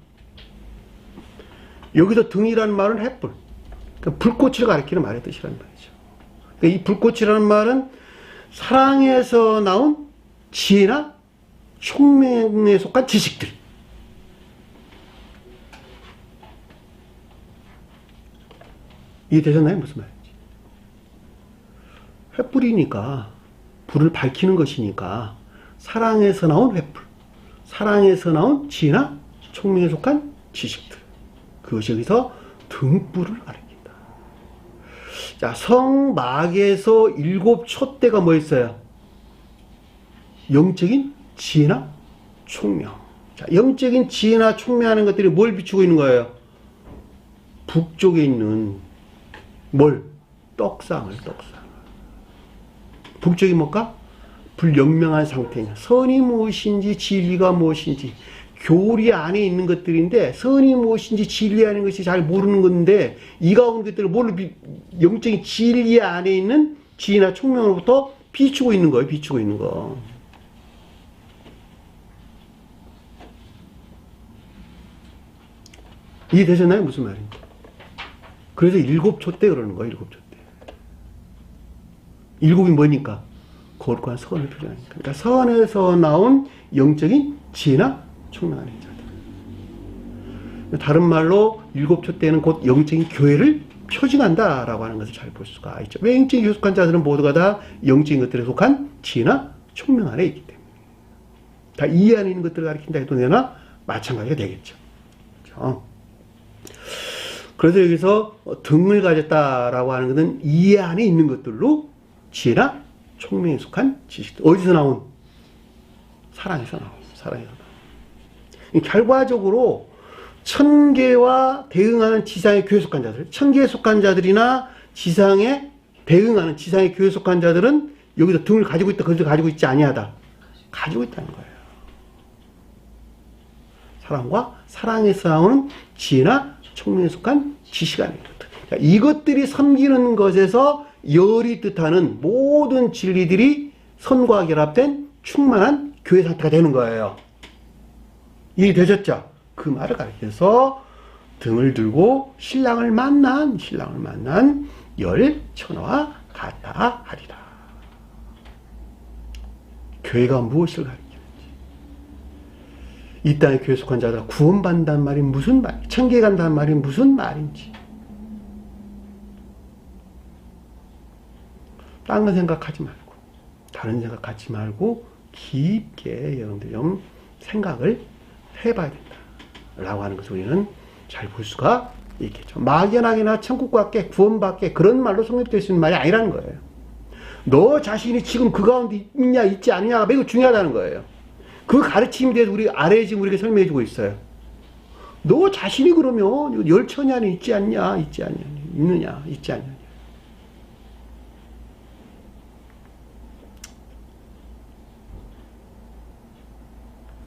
여기서 등이라는 말은 횃불, 그러니까 불꽃을 가리키는 말의 뜻이라는 말이죠. 그러니까 이 불꽃이라는 말은 사랑에서 나온 지혜나 총명에 속한 지식들, 이해되셨나요? 무슨 말인지. 횃불이니까 불을 밝히는 것이니까 사랑에서 나온 횃불, 사랑에서 나온 지혜나 총명에 속한 지식들, 그것이 여기서 등불을 가리킨다. 자, 성막에서 7 촛대가 뭐였어요? 영적인 지혜나 총명. 자, 영적인 지혜나 총명하는 것들이 뭘 비추고 있는 거예요? 북쪽에 있는 뭘? 떡상을. 북쪽이 뭘까? 불연명한 상태냐. 선이 무엇인지 진리가 무엇인지 교리 안에 있는 것들인데, 선이 무엇인지 진리하는 것이 잘 모르는 건데, 이 가운데 것들을 뭘로 영적인 진리 안에 있는 지혜나 총명으로부터 비추고 있는 거예요. 비추고 있는 거. 이해되셨나요? 무슨 말인지. 그래서 7 촛대 그러는 거예요. 7 촛대. 7이 뭐니까? 거룩한 선을 표현하니까. 그러니까 선에서 나온 영적인 지혜나 총명한 자들. 다른 말로 7 촛대는 곧 영적인 교회를 표징한다라고 하는 것을 잘 볼 수가 있죠. 왜 영적인 교속한 자들은 모두가 다 영적인 것들에 속한 지혜나 총명 안에 있기 때문에. 다 이해 안에 있는 것들을 가리킨다 해도 되나 마찬가지가 되겠죠. 그렇죠? 그래서 여기서 등을 가졌다라고 하는 것은 이해 안에 있는 것들로 지혜나 총명에 속한 지식들. 어디서 나온? 사랑에서 나온. 사랑에서 나온. 결과적으로 천계와 대응하는 지상의 교회에 속한 자들, 천계에 속한 자들이나 지상에 대응하는 지상의 교회에 속한 자들은 여기서 등을 가지고 있다, 거기서 가지고 있지 아니하다. 가지고 있다는 거예요. 사랑과 사랑에서 나오는 지혜나 총명에 속한 지식 아닌 것들. 이것들이 섬기는 것에서 열이 뜻하는 모든 진리들이 선과 결합된 충만한 교회 상태가 되는 거예요. 이해되셨죠? 그 말을 가리켜서 등을 들고 신랑을 만난 열 천하와 같다 하리라. 교회가 무엇을 가리키는지, 이 땅의 교회에 속한 자들아 구원받는다는 말이 무슨 말인지, 천국에 간다는 말이 무슨 말인지, 딴 거 생각하지 말고, 다른 생각하지 말고 깊게 여러분들 좀 생각을 해봐야 된다 라고 하는 것을 우리는 잘 볼 수가 있겠죠. 막연하게나 천국 받게, 구원받게, 그런 말로 성립될 수 있는 말이 아니라는 거예요. 너 자신이 지금 그 가운데 있냐 있지 않느냐가 매우 중요하다는 거예요. 그 가르침에 대해서 우리 아래에 지금 우리에게 설명해 주고 있어요. 너 자신이 그러면 열천이 안에 있지 않냐, 있지 않냐, 있느냐, 있지 않냐.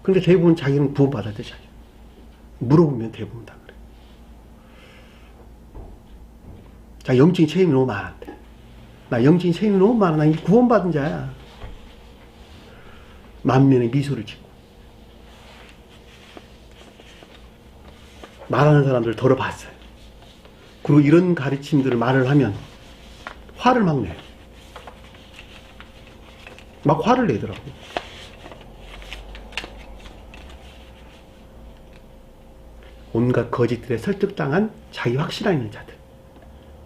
근데 대부분 자기는 구원받았대, 자기. 물어보면 대부분 다 그래. 자, 영적인 체험이 너무 많은데. 나 영적인 체험이 너무 많아. 나 구원받은 자야. 만면에 미소를 짓고. 말하는 사람들을 덜어봤어요. 그리고 이런 가르침들을 말을 하면 화를 막 내요. 막 화를 내더라고요. 온갖 거짓들에 설득당한 자기 확신 있는 자들.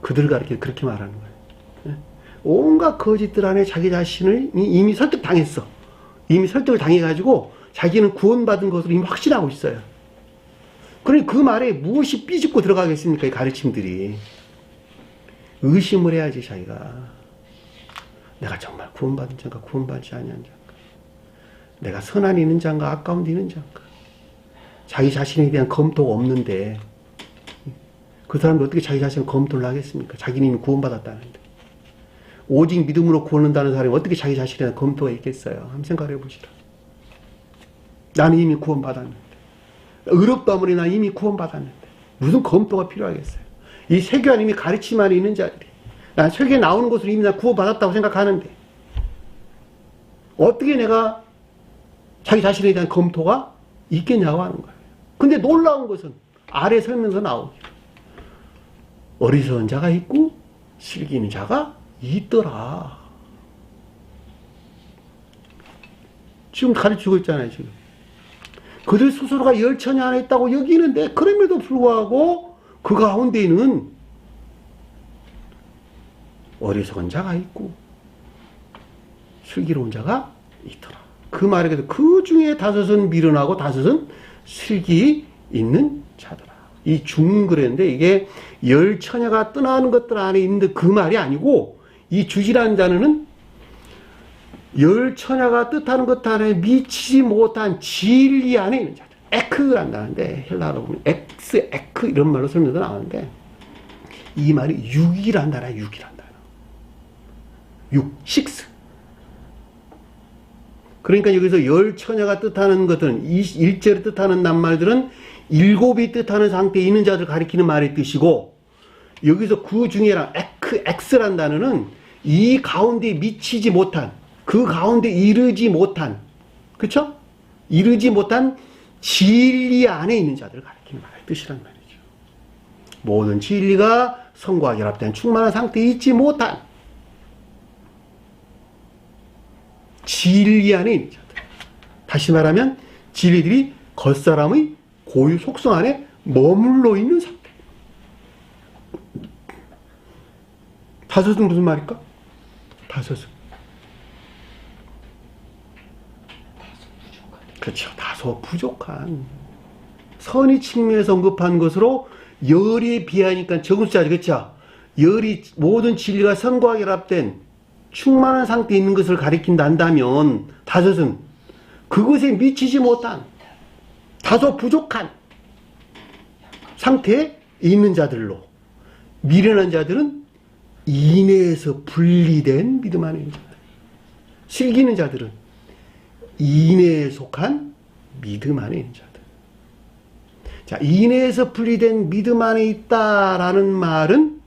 그들을 가르쳐 그렇게 말하는 거예요. 온갖 거짓들 안에 자기 자신을 이미 설득당했어. 이미 설득을 당해가지고 자기는 구원받은 것으로 이미 확신하고 있어요. 그러니 그 말에 무엇이 삐집고 들어가겠습니까? 이 가르침들이. 의심을 해야지 자기가. 내가 정말 구원받은 자인가 구원받지 아니한 자인가. 내가 선한이 있는 자인가 아까운 데 있는 자인가. 자기 자신에 대한 검토가 없는데 그 사람이 어떻게 자기 자신을 검토를 하겠습니까? 자기는 이미 구원받았다는데. 오직 믿음으로 구원한다는 사람이 어떻게 자기 자신에 대한 검토가 있겠어요? 한번 생각해 보시라. 나는 이미 구원받았는데. 의롭다 하머니 나 이미 구원받았는데. 무슨 검토가 필요하겠어요? 이 세계 안에 이미 가르침 안에 있는 자들이. 난 세계에 나오는 것으로 이미 나 구원받았다고 생각하는데. 어떻게 내가 자기 자신에 대한 검토가 있겠냐고 하는 거예요. 근데 놀라운 것은 아래 설명서 나오죠. 어리석은 자가 있고 실기 있는 자가 있더라. 지금 가르치고 있잖아요. 지금 그들 스스로가 열천이 안에 있다고 여기는데 그럼에도 불구하고 그 가운데에는 어리석은 자가 있고 슬기로운 자가 있더라. 그 말에 그래서 그 중에 다섯은 미련하고 다섯은 슬기 있는 자더라. 이 중글인데 이게 열 처녀가 떠나는 것들 안에 있는데 그 말이 아니고 이 주지라는 단어는 열 처녀가 뜻하는 것 안에 미치지 못한 진리 안에 있는 자들. 에크란 단어인데 헬라어로 보면 엑스, 에크 이런 말로 설명도 나오는데 이 말이 육이란 단어야. 육이란 단어. 육, 식스. 그러니까 여기서 열 처녀가 뜻하는 것들은 일제를 뜻하는 낱말들은 일곱이 뜻하는 상태에 있는 자들 가리키는 말의 뜻이고 여기서 그 중에랑 엑스란 단어는 이 가운데 미치지 못한 그 가운데 이르지 못한 그쵸? 이르지 못한 진리 안에 있는 자들을 가리키는 말의 뜻이란 말이죠. 모든 진리가 성과 결합된 충만한 상태에 있지 못한 진리 안에 있는 자들. 다시 말하면 진리들이 겉사람의 고유 속성 안에 머물러 있는 상태. 다섯은 무슨 말일까? 다섯은. 그렇죠. 다소 부족한. 선의 측면에서 언급한 것으로 열에 비하니까 적은 숫자죠. 그렇죠? 열이 모든 진리가 선과 결합된 충만한 상태에 있는 것을 가리킨다 한다면 다섯은 그것에 미치지 못한 다소 부족한 상태에 있는 자들로, 미련한 자들은 인내에서 분리된 믿음 안에 있는 자들, 슬기는 자들은 인내에 속한 믿음 안에 있는 자들. 자, 인내에서 분리된 믿음 안에 있다라는 말은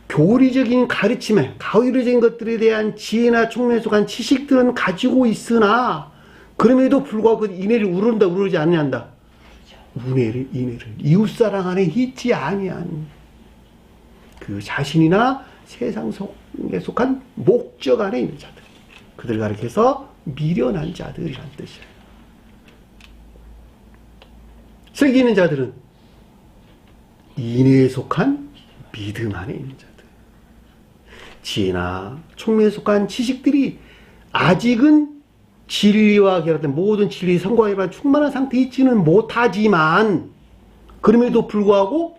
교리적인 가르침에, 가의적인 것들에 대한 지혜나 총명에 속한 지식들은 가지고 있으나 그럼에도 불구하고 그 인애를 우러른다 우러르지 않는다. 인애를 이웃사랑 안에 있지 아니한 그 자신이나 세상 속에 속한 목적 안에 있는 자들, 그들 가리켜서 미련한 자들이란 뜻이에요. 슬기 있는 자들은 인애에 속한 믿음 안에 있는 자들, 지혜나 총명에 속한 지식들이 아직은 진리와 결합된 모든 진리 성과에 관한 충만한 상태에 있지는 못하지만 그럼에도 불구하고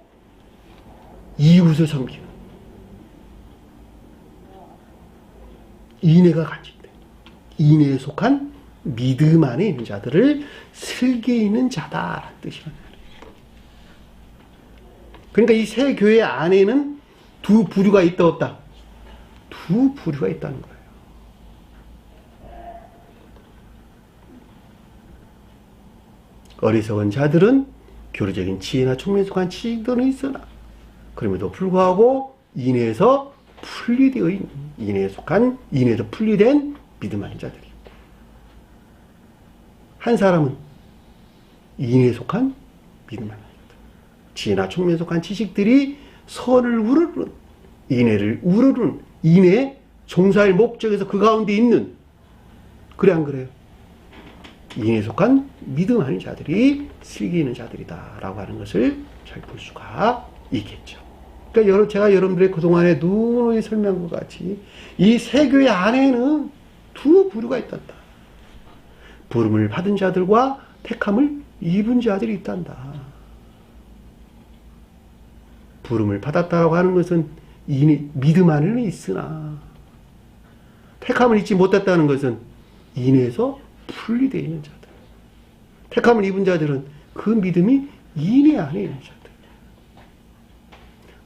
이웃을 섬기는 인애가 간직된 인애에 속한 믿음 안에 있는 자들을 슬기 있는 자다라는 뜻이란 말이에요. 그러니까 이 세 교회 안에는 두 부류가 있다 없다? 두 부류가 있다는 거예요. 어리석은 자들은 교리적인 지혜나 총명에 속한 지식들은 있으나 그럼에도 불구하고 인애에서 분리되어 있는, 인애에 속한, 인애에서 분리된 믿음 아닌 자들이 있고, 한 사람은 인애에 속한 믿음 아닌 자들, 지혜나 총명에 속한 지식들이 선을 우러르는, 인애를 우러르는, 인애에 종사할 목적에서 그 가운데 있는, 그래 안 그래요? 인애에 속한 믿음 아닌 자들이 슬기 있는 자들이다 라고 하는 것을 잘 볼 수가 있겠죠. 그러니까 제가 여러분들의 그동안에 누누이 설명한 것 같이 이 세 교회 안에는 두 부류가 있단다. 부름을 받은 자들과 택함을 입은 자들이 있단다. 부름을 받았다라고 하는 것은 믿음 안에는 있으나 택함을 잊지 못했다는 것은 인애에서 분리되어 있는 자들. 택함을 입은 자들은 그 믿음이 인애 안에 있는 자들.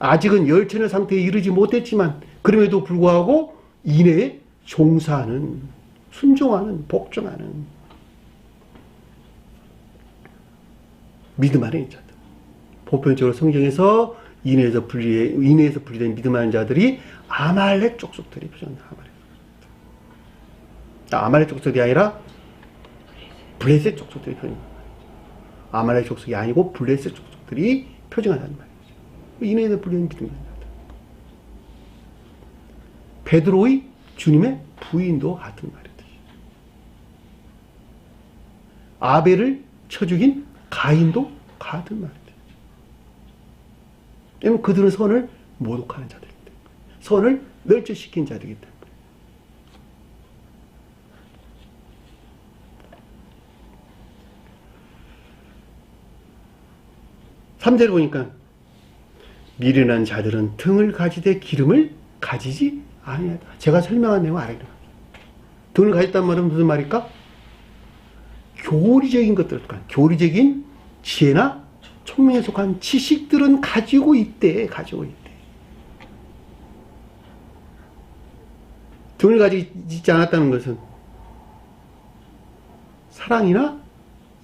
아직은 열천의 상태에 이르지 못했지만 그럼에도 불구하고 인애에 종사하는, 순종하는, 복종하는 믿음 안에 있는 자들. 보편적으로 성경에서 인애에서 분리된 믿음 안에 있는 자들이 아말렉 족속들이 표현합니다. 아말렉 족속이 아니라 블레셋 족속들이 표현합니다. 아말렉 족속이 아니고 블레셋 족속들이 표정한다는 말이죠. 인애에서 분리된 믿음 안에 있는 자들. 베드로의 주님의 부인도 같은 말이죠. 아벨을 쳐 죽인 가인도 같은 말이죠. 왜냐하면 그들은 선을 모독하는 자들이기 때문에, 선을 멸절시킨 자들이기 때문에. 3절 보니까 미련한 자들은 등을 가지되 기름을 가지지 아니하다. 제가 설명한 내용 알아요. 등을 가졌단 말은 무슨 말일까? 교리적인 것들, 교리적인 지혜나 총명에 속한 지식들은 가지고 있대. 등을 가지지 않았다는 것은 사랑이나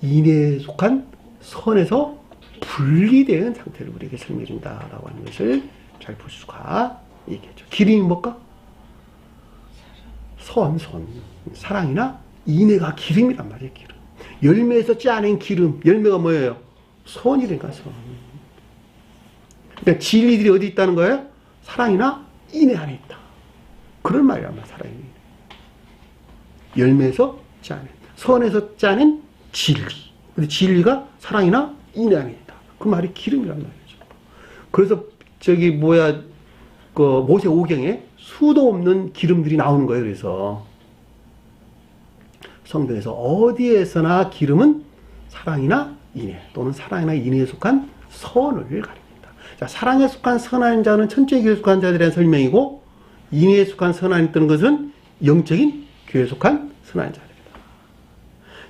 인애에 속한 선에서 분리된 상태를 우리에게 설명해 준다라고 하는 것을 잘 볼 수가 있겠죠. 기름이 뭘까? 선. 사랑이나 인애가 기름이란 말이에요. 기름. 열매에서 짜낸 기름. 열매가 뭐예요? 선이니까 선. 그러니까 진리들이 어디 있다는 거예요? 사랑이나 인애 안에 있다. 그런 말이란 말이야. 사랑이. 열매에서 짜낸, 선에서 짜낸 진리. 근데 진리가 사랑이나 인애 안에 있다. 그 말이 기름이란 말이죠. 그래서 그 모세오경에 수도 없는 기름들이 나오는 거예요. 그래서 성경에서 어디에서나 기름은 사랑이나 인애 또는 사랑이나 인애에 속한 선을 가리킵니다. 자, 사랑에 속한 선한 자는 천주의 교회에 속한 자들에 대한 설명이고 인애에 속한 선한이 있다는 것은 영적인 교회에 속한 선한 자들이다.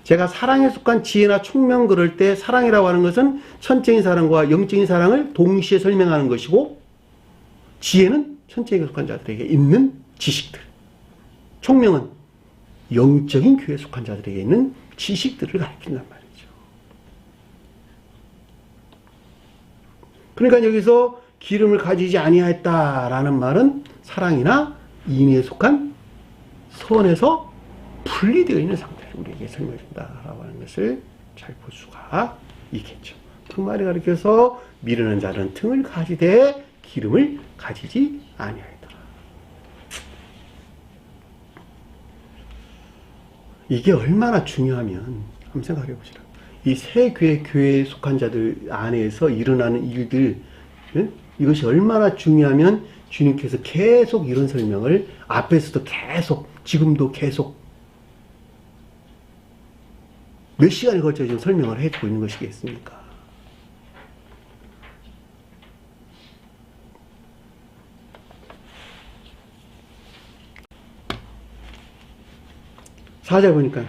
제가 사랑에 속한 지혜나 총명 그럴 때 사랑이라고 하는 것은 천적인 사랑과 영적인 사랑을 동시에 설명하는 것이고 지혜는 천적인 교회에 속한 자들에게 있는 지식들, 총명은 영적인 교회에 속한 자들에게 있는 지식들을 가리킨단 말이죠. 그러니까 여기서 기름을 가지지 아니하였다라는 말은 사랑이나 인애에 속한 선에서 분리되어 있는 상태를 우리에게 설명해 준다라고 하는 것을 잘 볼 수가 있겠죠. 그 말이 가리켜서 미르는 자는 등을 가지되 기름을 가지지 아니하였더라. 이게 얼마나 중요하면 한번 생각해 보시라. 이 세 교회에 속한 자들 안에서 일어나는 일들, 이것이 얼마나 중요하면 주님께서 계속 이런 설명을 앞에서도 계속, 지금도 계속 몇 시간에 걸쳐 지금 설명을 해주고 있는 것이겠습니까? 사절 보니까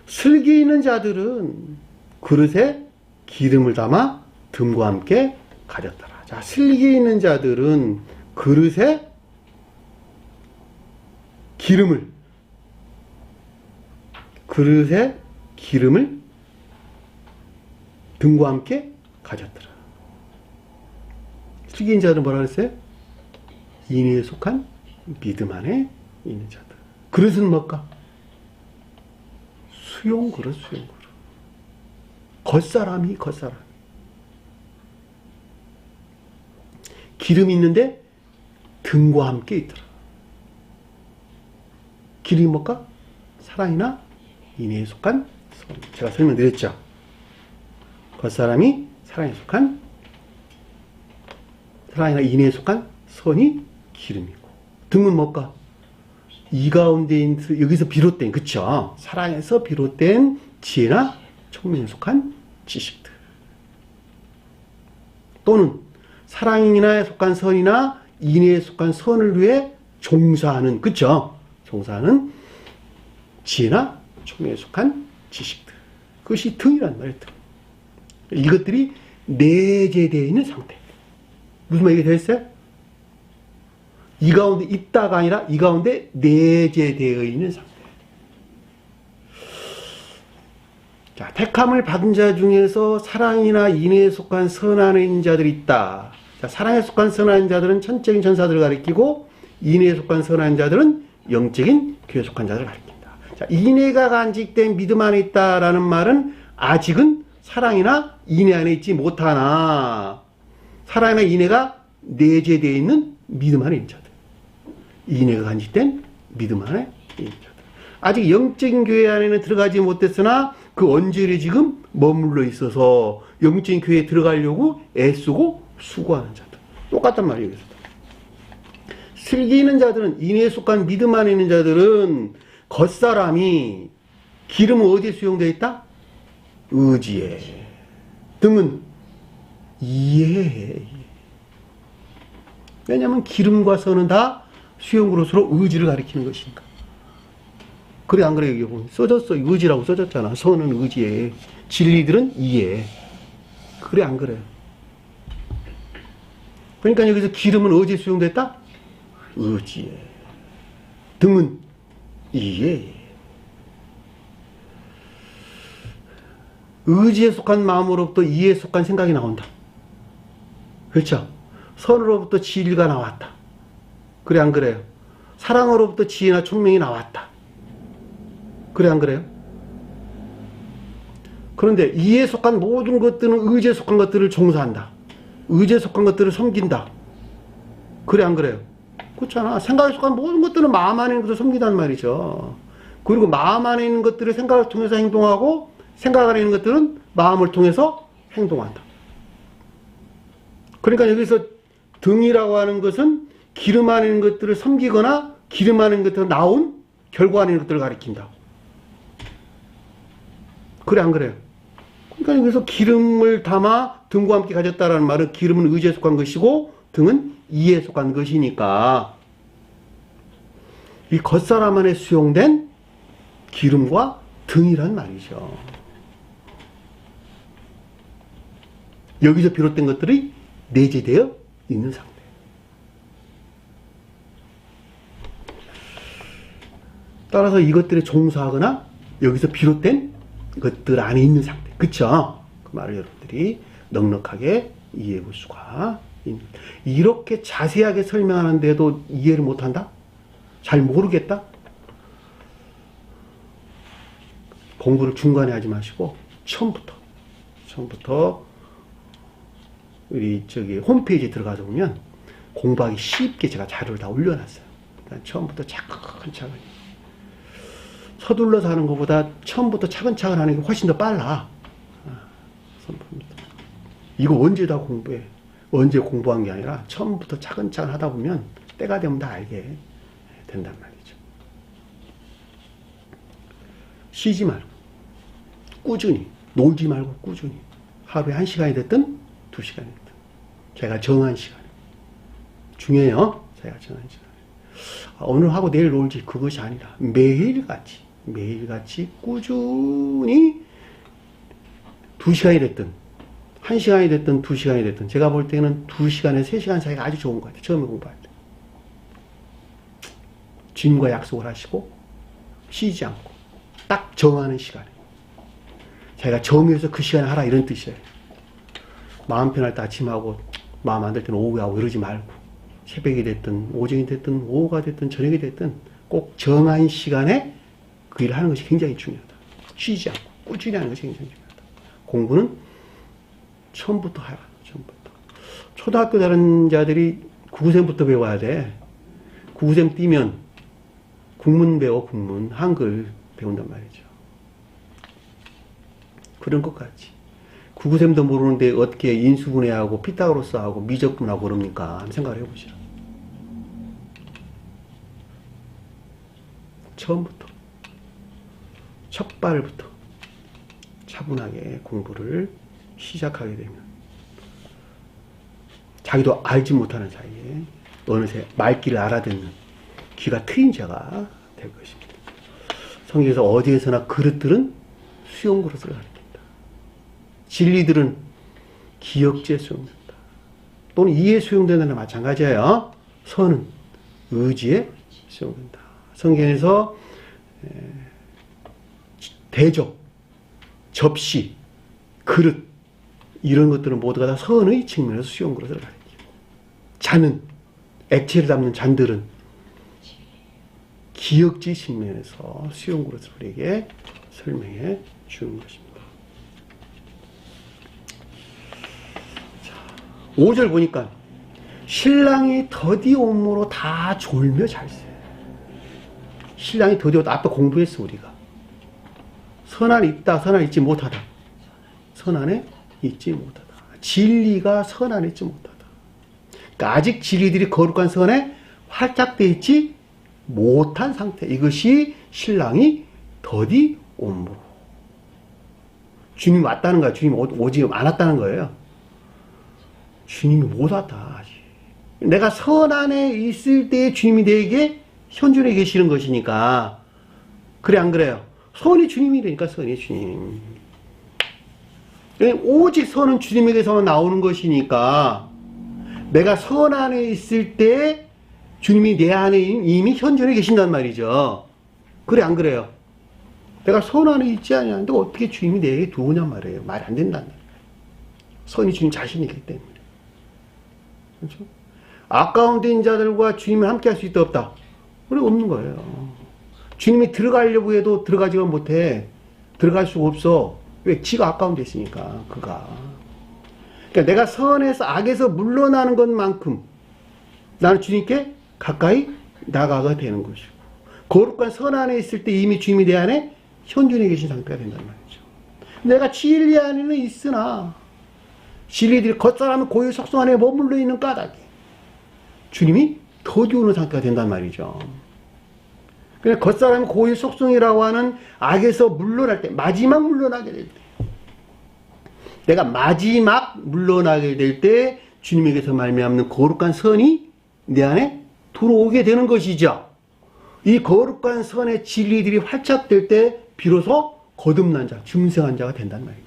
슬기 있는 자들은 그릇에 기름을 담아 듬과 함께 가졌더라. 자, 슬기 있는 자들은 그릇에 기름을 듬과 함께 가졌더라. 슬기 있는 자들은 뭐라 그랬어요? 인애에 속한 믿음 안에 있는 자들. 그릇은 뭘까? 수용 그릇. 겉사람이. 기름이 있는데 등과 함께 있더라. 기름이 뭘까? 사랑이나 인애에 속한 선. 제가 설명드렸죠. 겉사람이 사랑이나 인애에 속한 선이 기름이고, 등은 뭘까? 이 가운데 여기서 비롯된, 그쵸? 사랑에서 비롯된 지혜나 총명에 속한 지식들, 또는 사랑이나 속한 선이나 인애에 속한 선을 위해 종사하는, 그쵸? 종사하는 지혜나 총명에 속한 지식들, 그것이 등이란 말이에요. 이것들이 내재되어 있는 상태. 무슨 말이 되었어요? 이 가운데 있다가 아니라 이 가운데 내재되어 있는 상태. 자, 택함을 받은 자 중에서 사랑이나 인애에 속한 선한 자들이 있다. 자, 사랑에 속한 선한 자들은 천적인 천사들을 가리키고 인애에 속한 선한 자들은 영적인 교회에 속한 자들을 가리킨다. 자, 인애가 간직된 믿음 안에 있다라는 말은 아직은 사랑이나 인애 안에 있지 못하나 사랑이나 인애가 내재되어 있는 믿음 안에 있는 자들, 인애가 간직된 믿음 안에 있는 자들, 아직 영적인 교회 안에는 들어가지 못했으나 그 언저리에 지금 머물러 있어서 영적인 교회에 들어가려고 애쓰고 수고하는 자들, 똑같단 말이에요. 슬기 있는 자들은, 인애에 속한 믿음 안에 있는 자들은 겉사람이, 기름은 어디에 수용되어 있다? 의지에. 등은 이해해. 왜냐하면 기름과 선은 다 수용그릇으로 의지를 가리키는 것이니까. 그래 안 그래? 여기 보면 써졌어. 의지라고 써졌잖아. 선은 의지에, 진리들은 이해. 그래 안 그래? 그러니까 여기서 기름은 어디에 수용됐다? 의지에. 등은 이해. 의지에 속한 마음으로부터 이해에 속한 생각이 나온다. 그렇죠? 선으로부터 진리가 나왔다. 그래 안 그래요? 사랑으로부터 지혜나 총명이 나왔다. 그래 안 그래요? 그런데 이해에 속한 모든 것들은 의지에 속한 것들을 종사한다. 의지에 속한 것들을 섬긴다. 그래 안 그래요? 그렇잖아. 생각에 속한 모든 것들은 마음 안에 있는 것을 섬긴단 말이죠. 그리고 마음 안에 있는 것들을 생각을 통해서 행동하고 생각 안에 있는 것들은 마음을 통해서 행동한다. 그러니까 여기서 등이라고 하는 것은 기름 안에 있는 것들을 섬기거나 기름 안에 있는 것들을 나온 결과 안에 있는 것들을 가리킨다. 그래 안 그래요? 그러니까 여기서 기름을 담아 등과 함께 가졌다라는 말은 기름은 의지에 속한 것이고 등은 이에 속한 것이니까 이 겉사람 안에 수용된 기름과 등이란 말이죠. 여기서 비롯된 것들이 내재되어 있는 상태. 따라서 이것들에 종사하거나 여기서 비롯된 것들 안에 있는 상태. 그쵸? 그 말을 여러분들이 넉넉하게 이해해 볼 수가 있는. 이렇게 자세하게 설명하는데도 이해를 못한다? 잘 모르겠다? 공부를 중간에 하지 마시고 처음부터 우리 홈페이지에 들어가서 보면 공부하기 쉽게 제가 자료를 다 올려놨어요. 그러니까 처음부터 차근차근 서둘러서 하는 것보다 처음부터 차근차근 하는 게 훨씬 더 빨라. 이거 언제 다 공부해? 언제 공부한 게 아니라 처음부터 차근차근 하다 보면 때가 되면 다 알게 된단 말이죠. 쉬지 말고 꾸준히 놀지 말고 꾸준히 하루에 1시간이 됐든 2시간이 됐든 제가 정한 시간 중요해요. 제가 정한 시간 오늘 하고 내일 놀지 그것이 아니라 매일같이 꾸준히 2시간이 됐든 1시간이 됐든 2시간이 됐든 제가 볼 때는 2시간에 3시간 사이가 아주 좋은 것 같아요. 처음에 공부할 때 주님과 약속을 하시고 쉬지 않고 딱 정하는 시간에 자기가 정해서 그 시간에 하라 이런 뜻이에요. 마음 편할 때 아침하고 마음 안 될 때는 오후에 하고 이러지 말고 새벽이 됐든 오전이 됐든 오후가 됐든 저녁이 됐든 꼭 정한 시간에 그 일을 하는 것이 굉장히 중요하다. 쉬지 않고 꾸준히 하는 것이 굉장히 중요하다. 공부는 처음부터 해라. 처음부터. 초등학교 다른 자들이 구구셈부터 배워야 돼. 구구셈 뛰면 국문 배워 국문 한글 배운단 말이죠. 그런 것 같지. 구구셈도 모르는데 어떻게 인수분해하고 피타고라스하고 미적분하고 그럽니까? 한번 생각을 해보시라. 처음부터 첫 발부터 차분하게 공부를 시작하게 되면 자기도 알지 못하는 사이에 어느새 말귀를 알아듣는 귀가 트인 자가 될 것입니다. 성경에서 어디에서나 그릇들은 수용 그릇을 가리킨다. 진리들은 기억지에 수용된다. 또는 이에 수용된다는 마찬가지예요. 선은 의지에 수용된다. 성경에서 대접, 접시, 그릇 이런 것들은 모두가 다 선의 측면에서 수용 그릇을 가리키고 잔은 액체를 담는 잔들은 기억지 측면에서 수용 그릇을 우리에게 설명해 주는 것입니다. 5절 보니까 신랑이 더디 온무로 다 졸며 잘세. 신랑이 더디 오다 앞에 공부했어 우리가. 선 안에 있다, 선 안에 있지 못하다. 선 안에 있지 못하다. 진리가 선 안에 있지 못하다. 그러니까 아직 진리들이 거룩한 선에 활착되어 있지 못한 상태. 이것이 신랑이 더디 온무로. 주님이 왔다는 거야. 주님이 오지 않았다는 거예요. 주님이 못 왔다. 내가 선 안에 있을 때 주님이 내게 현존해 계시는 것이니까. 그래 안 그래요? 선이 주님이라니까. 선이 주님. 오직 선은 주님에게서만 나오는 것이니까 내가 선 안에 있을 때 주님이 내 안에 이미 현존해 계신단 말이죠. 그래 안 그래요? 내가 선 안에 있지 않냐는데 어떻게 주님이 내게 들어오냔 말이에요. 말이 안 된단 말이에요. 선이 주님 자신이기 때문에. 그렇죠? 아까운 된 자들과 주님이 함께 할 수 있다 없다? 그래 없는 거예요. 주님이 들어가려고 해도 들어가지가 못해. 들어갈 수가 없어. 왜? 지가 아까운 데 있으니까. 그가. 그러니까 내가 선에서 악에서 물러나는 것만큼 나는 주님께 가까이 나가가 되는 것이고 거룩한 선 안에 있을 때 이미 주님이 내 안에 현존해 계신 상태가 된단 말이죠. 내가 진리 안에는 있으나 진리들이 겉사람은 고유 속성 안에 머물러 있는 까닭에 주님이 터지오는 상태가 된단 말이죠. 그냥 겉사람이 고의 속성이라고 하는 악에서 물러날 때, 마지막 물러나게 될 때, 내가 마지막 물러나게 될 때 주님에게서 말미암는 거룩한 선이 내 안에 들어오게 되는 것이죠. 이 거룩한 선의 진리들이 활착될 때 비로소 거듭난 자, 증생한 자가 된단 말이죠.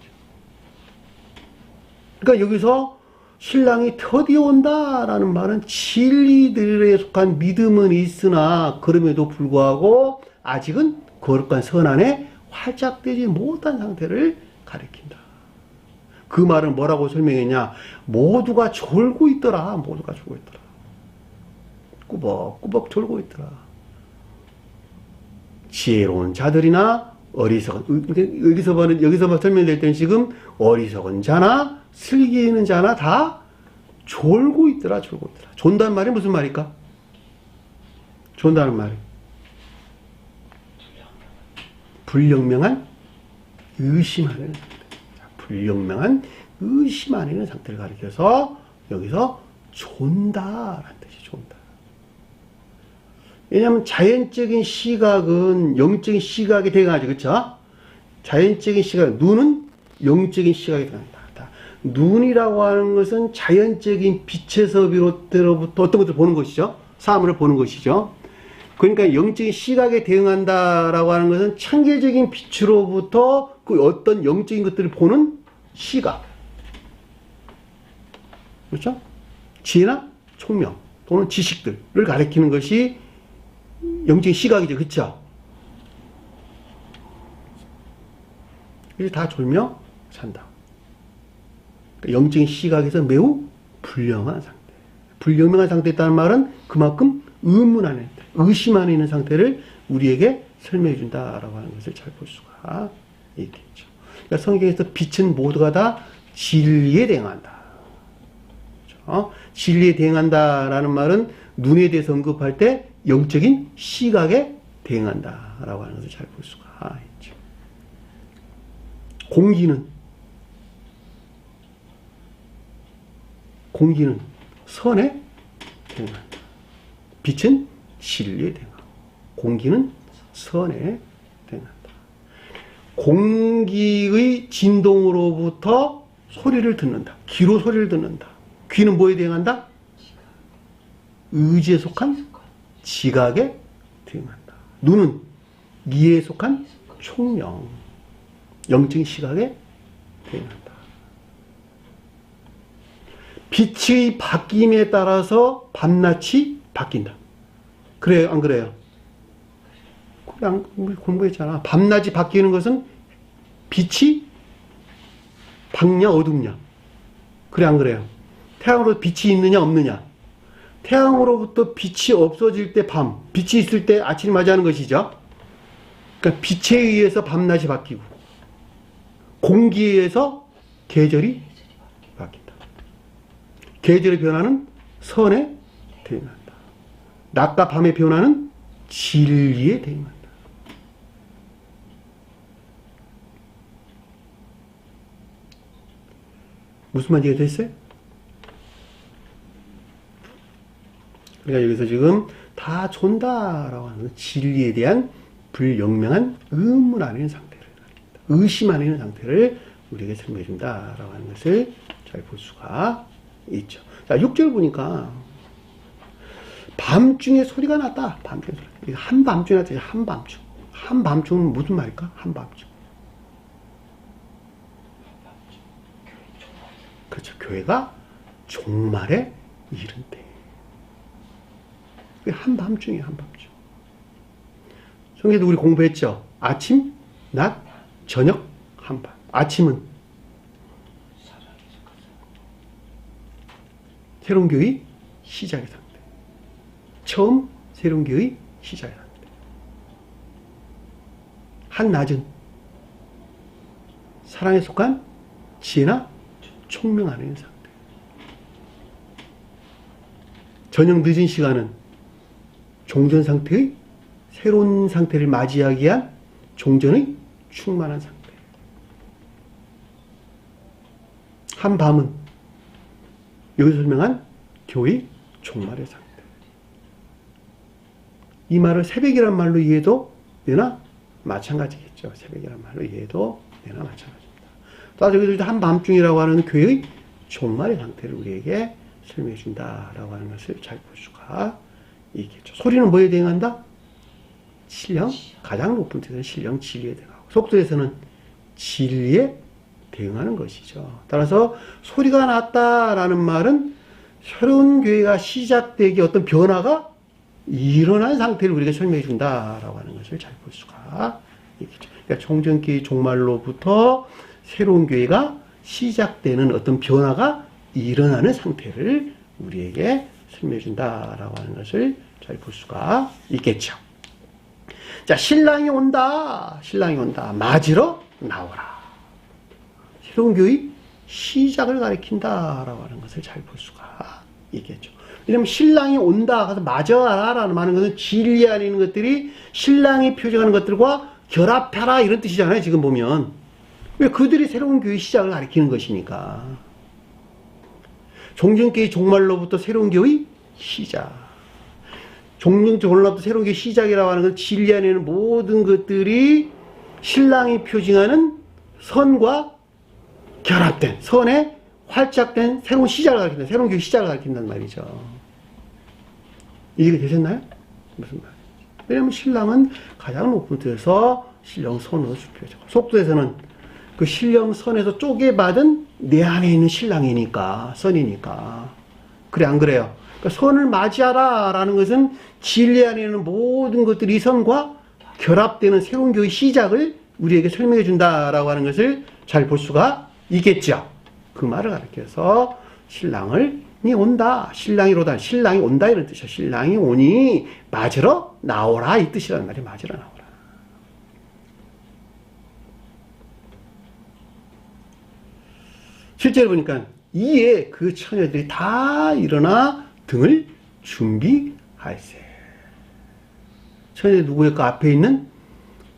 그러니까 여기서 신랑이 터디온다라는 말은 진리들에 속한 믿음은 있으나 그럼에도 불구하고 아직은 거룩한 선 안에 활착되지 못한 상태를 가리킨다. 그 말은 뭐라고 설명했냐? 모두가 졸고 있더라. 모두가 졸고 있더라. 꾸벅꾸벅 졸고 있더라. 지혜로운 자들이나 여기서 설명될 때는 지금 어리석은 자나 슬기 있는 자나 다 졸고 있더라. 졸고 있더라. 존다는 말이 무슨 말일까? 존다는 말이 불영명한 의심하는 상태. 불영명한 의심하는 상태를 가리켜서 여기서 존다라는 뜻이 존다. 왜냐하면 자연적인 시각은 영적인 시각에 대응하죠. 그렇죠? 자연적인 시각, 눈은 영적인 시각에 대응한다. 눈이라고 하는 것은 자연적인 빛에서 비롯되로부터 어떤 것을 보는 것이죠. 사물을 보는 것이죠. 그러니까 영적인 시각에 대응한다라고 하는 것은 창조적인 빛으로부터 그 어떤 영적인 것들을 보는 시각. 그렇죠? 지혜나 총명 또는 지식들을 가리키는 것이 영적인 시각이죠. 그렇죠? 이게 다 졸며 산다. 그러니까 영적인 시각에서 매우 불량한 상태. 불영명한 상태에 있다는 말은 그만큼 의문 안에, 의심 안에 있는 상태를 우리에게 설명해 준다라고 하는 것을 잘 볼 수가 있겠죠. 그러니까 성경에서 빛은 모두가 다 진리에 대응한다. 그렇죠? 진리에 대응한다라는 말은 눈에 대해서 언급할 때 영적인 시각에 대응한다라고 하는 것을 잘 볼 수가 있죠. 공기는 선에 대응한다. 빛은 진리에 대응하고 공기는 선에 대응한다. 공기의 진동으로부터 소리를 듣는다. 귀로 소리를 듣는다. 귀는 뭐에 대응한다? 의지에 속한 지각에 대응한다. 눈은 이에 속한 총명, 영적인 시각에 대응한다. 빛의 바뀜에 따라서 밤낮이 바뀐다. 그래요? 안 그래요? 우리 공부했잖아. 밤낮이 바뀌는 것은 빛이 밝냐 어둡냐. 그래 안 그래요? 태양으로 빛이 있느냐 없느냐. 태양으로부터 빛이 없어질 때 밤, 빛이 있을 때 아침을 맞이하는 것이죠. 그러니까 빛에 의해서 밤낮이 바뀌고 공기에 의해서 계절이 바뀐다. 계절의 변화는 선에 대응한다. 낮과 밤의 변화는 진리에 대응한다. 무슨 말인지 이해됐어요? 그러니까 여기서 지금 다 존다라고 하는 진리에 대한 불영명한 의문 안에 있는 상태를, 의심 안에 있는 상태를 우리에게 설명해 준다라고 하는 것을 잘 볼 수가 있죠. 자, 6절 보니까 밤중에 소리가 났다. 밤중에 소리. 한밤중에 났다. 한밤중. 한밤중은 무슨 말일까? 한밤중. 그렇죠. 교회가 종말에 이른 때. 한밤중이에요. 한밤중. 성경에도 우리 공부했죠. 아침, 낮, 저녁, 한밤. 아침은 새로운 교회 시작의 상태. 처음 새로운 교회 시작의 상태. 한낮은 사랑에 속한 지혜나 총명 안에 있는 상태. 저녁 늦은 시간은 종전 상태의 새로운 상태를 맞이하기 위한 종전의 충만한 상태. 한밤은 여기서 설명한 교회 종말의 상태. 이 말을 새벽이란 말로 이해도 되나? 마찬가지겠죠. 새벽이란 말로 이해도 되나? 마찬가지입니다. 또 여기도 한밤중이라고 하는 교회의 종말의 상태를 우리에게 설명해 준다라고 하는 것을 잘 볼 수가 있겠죠. 소리는 뭐에 대응한다? 신령, 가장 높은 뜻은 신령 진리에 대응하고, 속도에서는 진리에 대응하는 것이죠. 따라서 소리가 났다라는 말은 새로운 교회가 시작되기 어떤 변화가 일어난 상태를 우리가 설명해 준다라고 하는 것을 잘 볼 수가 있겠죠. 그러니까 청정기의 종말로부터 새로운 교회가 시작되는 어떤 변화가 일어나는 상태를 우리에게 설명해 준다라고 하는 것을 잘 볼 수가 있겠죠. 자, 신랑이 온다. 신랑이 온다. 맞으러 나오라. 새로운 교회 시작을 가리킨다라고 하는 것을 잘 볼 수가 있겠죠. 왜냐면 신랑이 온다. 가서 맞아라라는 하는 것은 진리 안에 있는 것들이 신랑이 표정하는 것들과 결합하라 이런 뜻이잖아요. 지금 보면. 왜 그들이 새로운 교회 시작을 가리키는 것이니까. 종전교회 종말로부터 새로운 교회 시작. 종전교회 종말로부터 새로운 교회 시작이라고 하는 건 진리 안에 있는 모든 것들이 신랑이 표징하는 선과 결합된, 선에 활짝된 새로운 시작을 가리킨다. 새로운 교회 시작을 가리킨단 말이죠. 이해가 되셨나요? 무슨 말이죠? 왜냐면 신랑은 가장 높은 뜻에서 신령선으로 주표죠. 속도에서는 그 신령선에서 쪼개받은 내 안에 있는 신랑이니까, 선이니까. 그래, 안 그래요? 그러니까 선을 맞이하라 라는 것은 진리 안에 있는 모든 것들이 이 선과 결합되는 새로운 교회 시작을 우리에게 설명해 준다라고 하는 것을 잘 볼 수가 있겠죠. 그 말을 가리켜서 신랑이 온다. 신랑이로다. 신랑이 온다 이런 뜻이야. 신랑이 오니 맞으러 나오라 이 뜻이라는 말이 맞으러 나오라. 실제로 보니까 이에 그 처녀들이 다 일어나 등을 준비할세. 처녀들 누구의 그 앞에 있는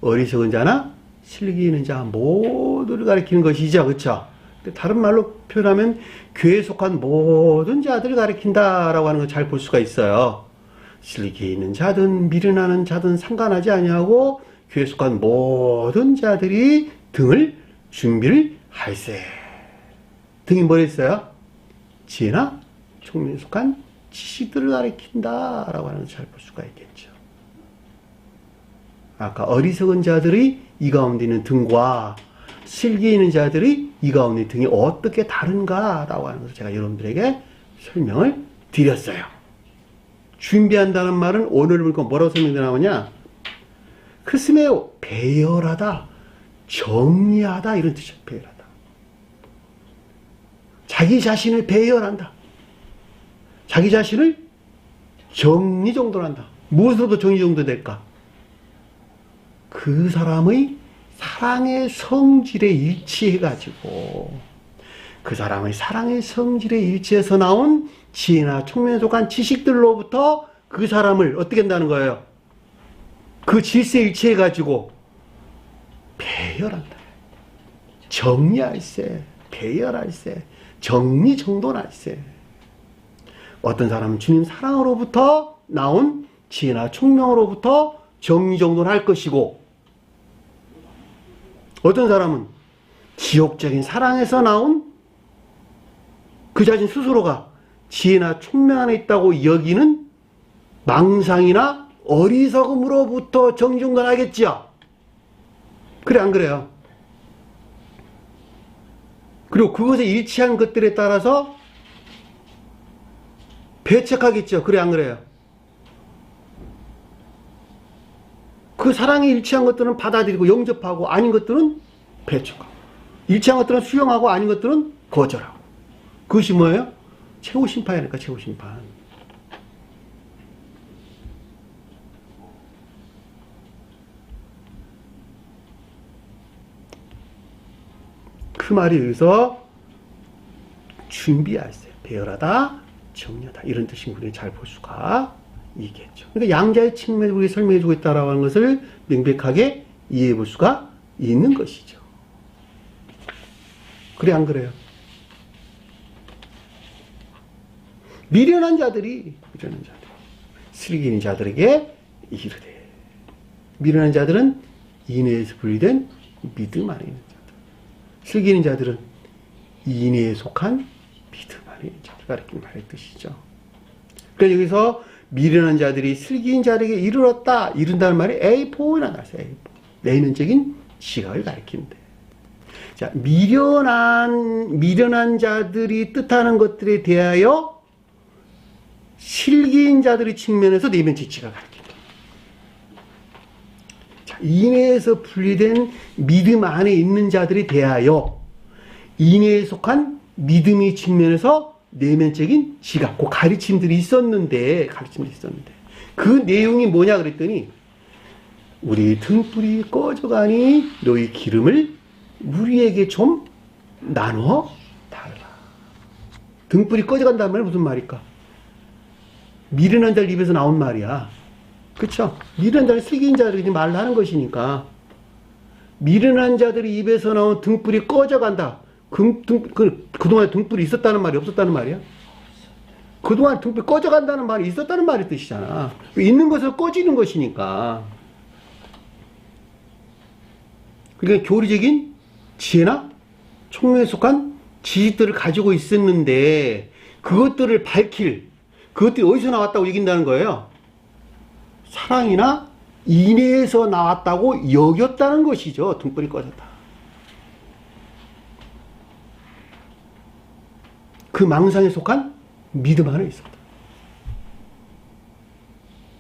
어리석은 자나 실기 있는 자 모두를 가리키는 것이죠. 그렇죠? 다른 말로 표현하면 교회에 속한 모든 자들을 가리킨다라고 하는 걸 잘 볼 수가 있어요. 실기 있는 자든 미련하는 자든 상관하지 아니하고 교회에 속한 모든 자들이 등을 준비를 할세. 등이 뭐랬어요? 지혜나 총명에 속한 지식들을 가리킨다라고 하는 걸 잘 볼 수가 있겠죠. 아까 어리석은 자들이 이 가운데 있는 등과 실기 있는 자들이 이 가운데 등이 어떻게 다른가라고 하는 것을 제가 여러분들에게 설명을 드렸어요. 준비한다는 말은 오늘 보니까 뭐라고 설명되나오냐? 크스메오 배열하다, 정리하다 이런 뜻이에요. 배열하다. 자기 자신을 배열한다. 자기 자신을 정리정돈한다. 무엇으로도 정리정돈될까? 그 사람의 사랑의 성질에 일치해가지고 그 사람의 사랑의 성질에 일치해서 나온 지혜나 총명에 속한 지식들로부터 그 사람을 어떻게 한다는 거예요? 그 질서에 일치해가지고 배열한다. 정리할세, 배열할세, 정리정돈할세. 어떤 사람은 주님 사랑으로부터 나온 지혜나 총명으로부터 정리정돈할 것이고 어떤 사람은 지옥적인 사랑에서 나온 그 자신 스스로가 지혜나 총명 안에 있다고 여기는 망상이나 어리석음으로부터 정리정돈하겠지요. 그래 안 그래요? 그리고 그것에 일치한 것들에 따라서 배척하겠죠. 그래 안 그래요? 그 사랑에 일치한 것들은 받아들이고 영접하고 아닌 것들은 배척하고 일치한 것들은 수용하고 아닌 것들은 거절하고. 그것이 뭐예요? 최후 심판이니까 최후 심판. 그 말이 여기서 준비할세, 배열하다, 정리하다 이런 뜻인 우리는 잘 볼 수가 있겠죠. 그러니까 양자의 측면을 우리가 설명해주고 있다라고 하는 것을 명백하게 이해해 볼 수가 있는 것이죠. 그래 안 그래요? 미련한 자들이 슬기 있는 자들에게 이르되. 미련한 자들은 인애에서 분리된 믿음 안에 있는 자들. 슬기는 자들은 인애에 속한 믿음 안에 있는 자들 가리키는 말의 뜻이죠. 그러니까 여기서 미련한 자들이 슬기인 자들에게 이른다는 말이 에이포나 나서 에이포. 내면적인 지각을 가리키는데. 자, 미련한 자들이 뜻하는 것들에 대하여 슬기인 자들의 측면에서 내면적 지각을 가리킨다. 자, 인애에서 분리된 믿음 안에 있는 자들에 대하여 인애에 속한 믿음의 측면에서 내면적인 지각, 그 가르침들이 있었는데, 그 내용이 뭐냐 그랬더니, 우리 등불이 꺼져가니 너희 기름을 우리에게 좀 나눠 달라. 등불이 꺼져간다는 말은 무슨 말일까? 미련한 자들 입에서 나온 말이야. 그쵸? 미련한 자들, 슬기인 자들이 말을 하는 것이니까. 미련한 자들이 입에서 나온 등불이 꺼져간다. 그동안 등불이 있었다는 말이 없었다는 말이야? 그동안 등불이 꺼져간다는 말이 있었다는 말의 뜻이잖아. 있는 것을 꺼지는 것이니까. 그러니까 교리적인 지혜나 총명에 속한 지식들을 가지고 있었는데 그것들을 그것들이 어디서 나왔다고 얘긴다는 거예요? 사랑이나 인애에서 나왔다고 여겼다는 것이죠. 등불이 꺼졌다. 그 망상에 속한 믿음 안에 있었다.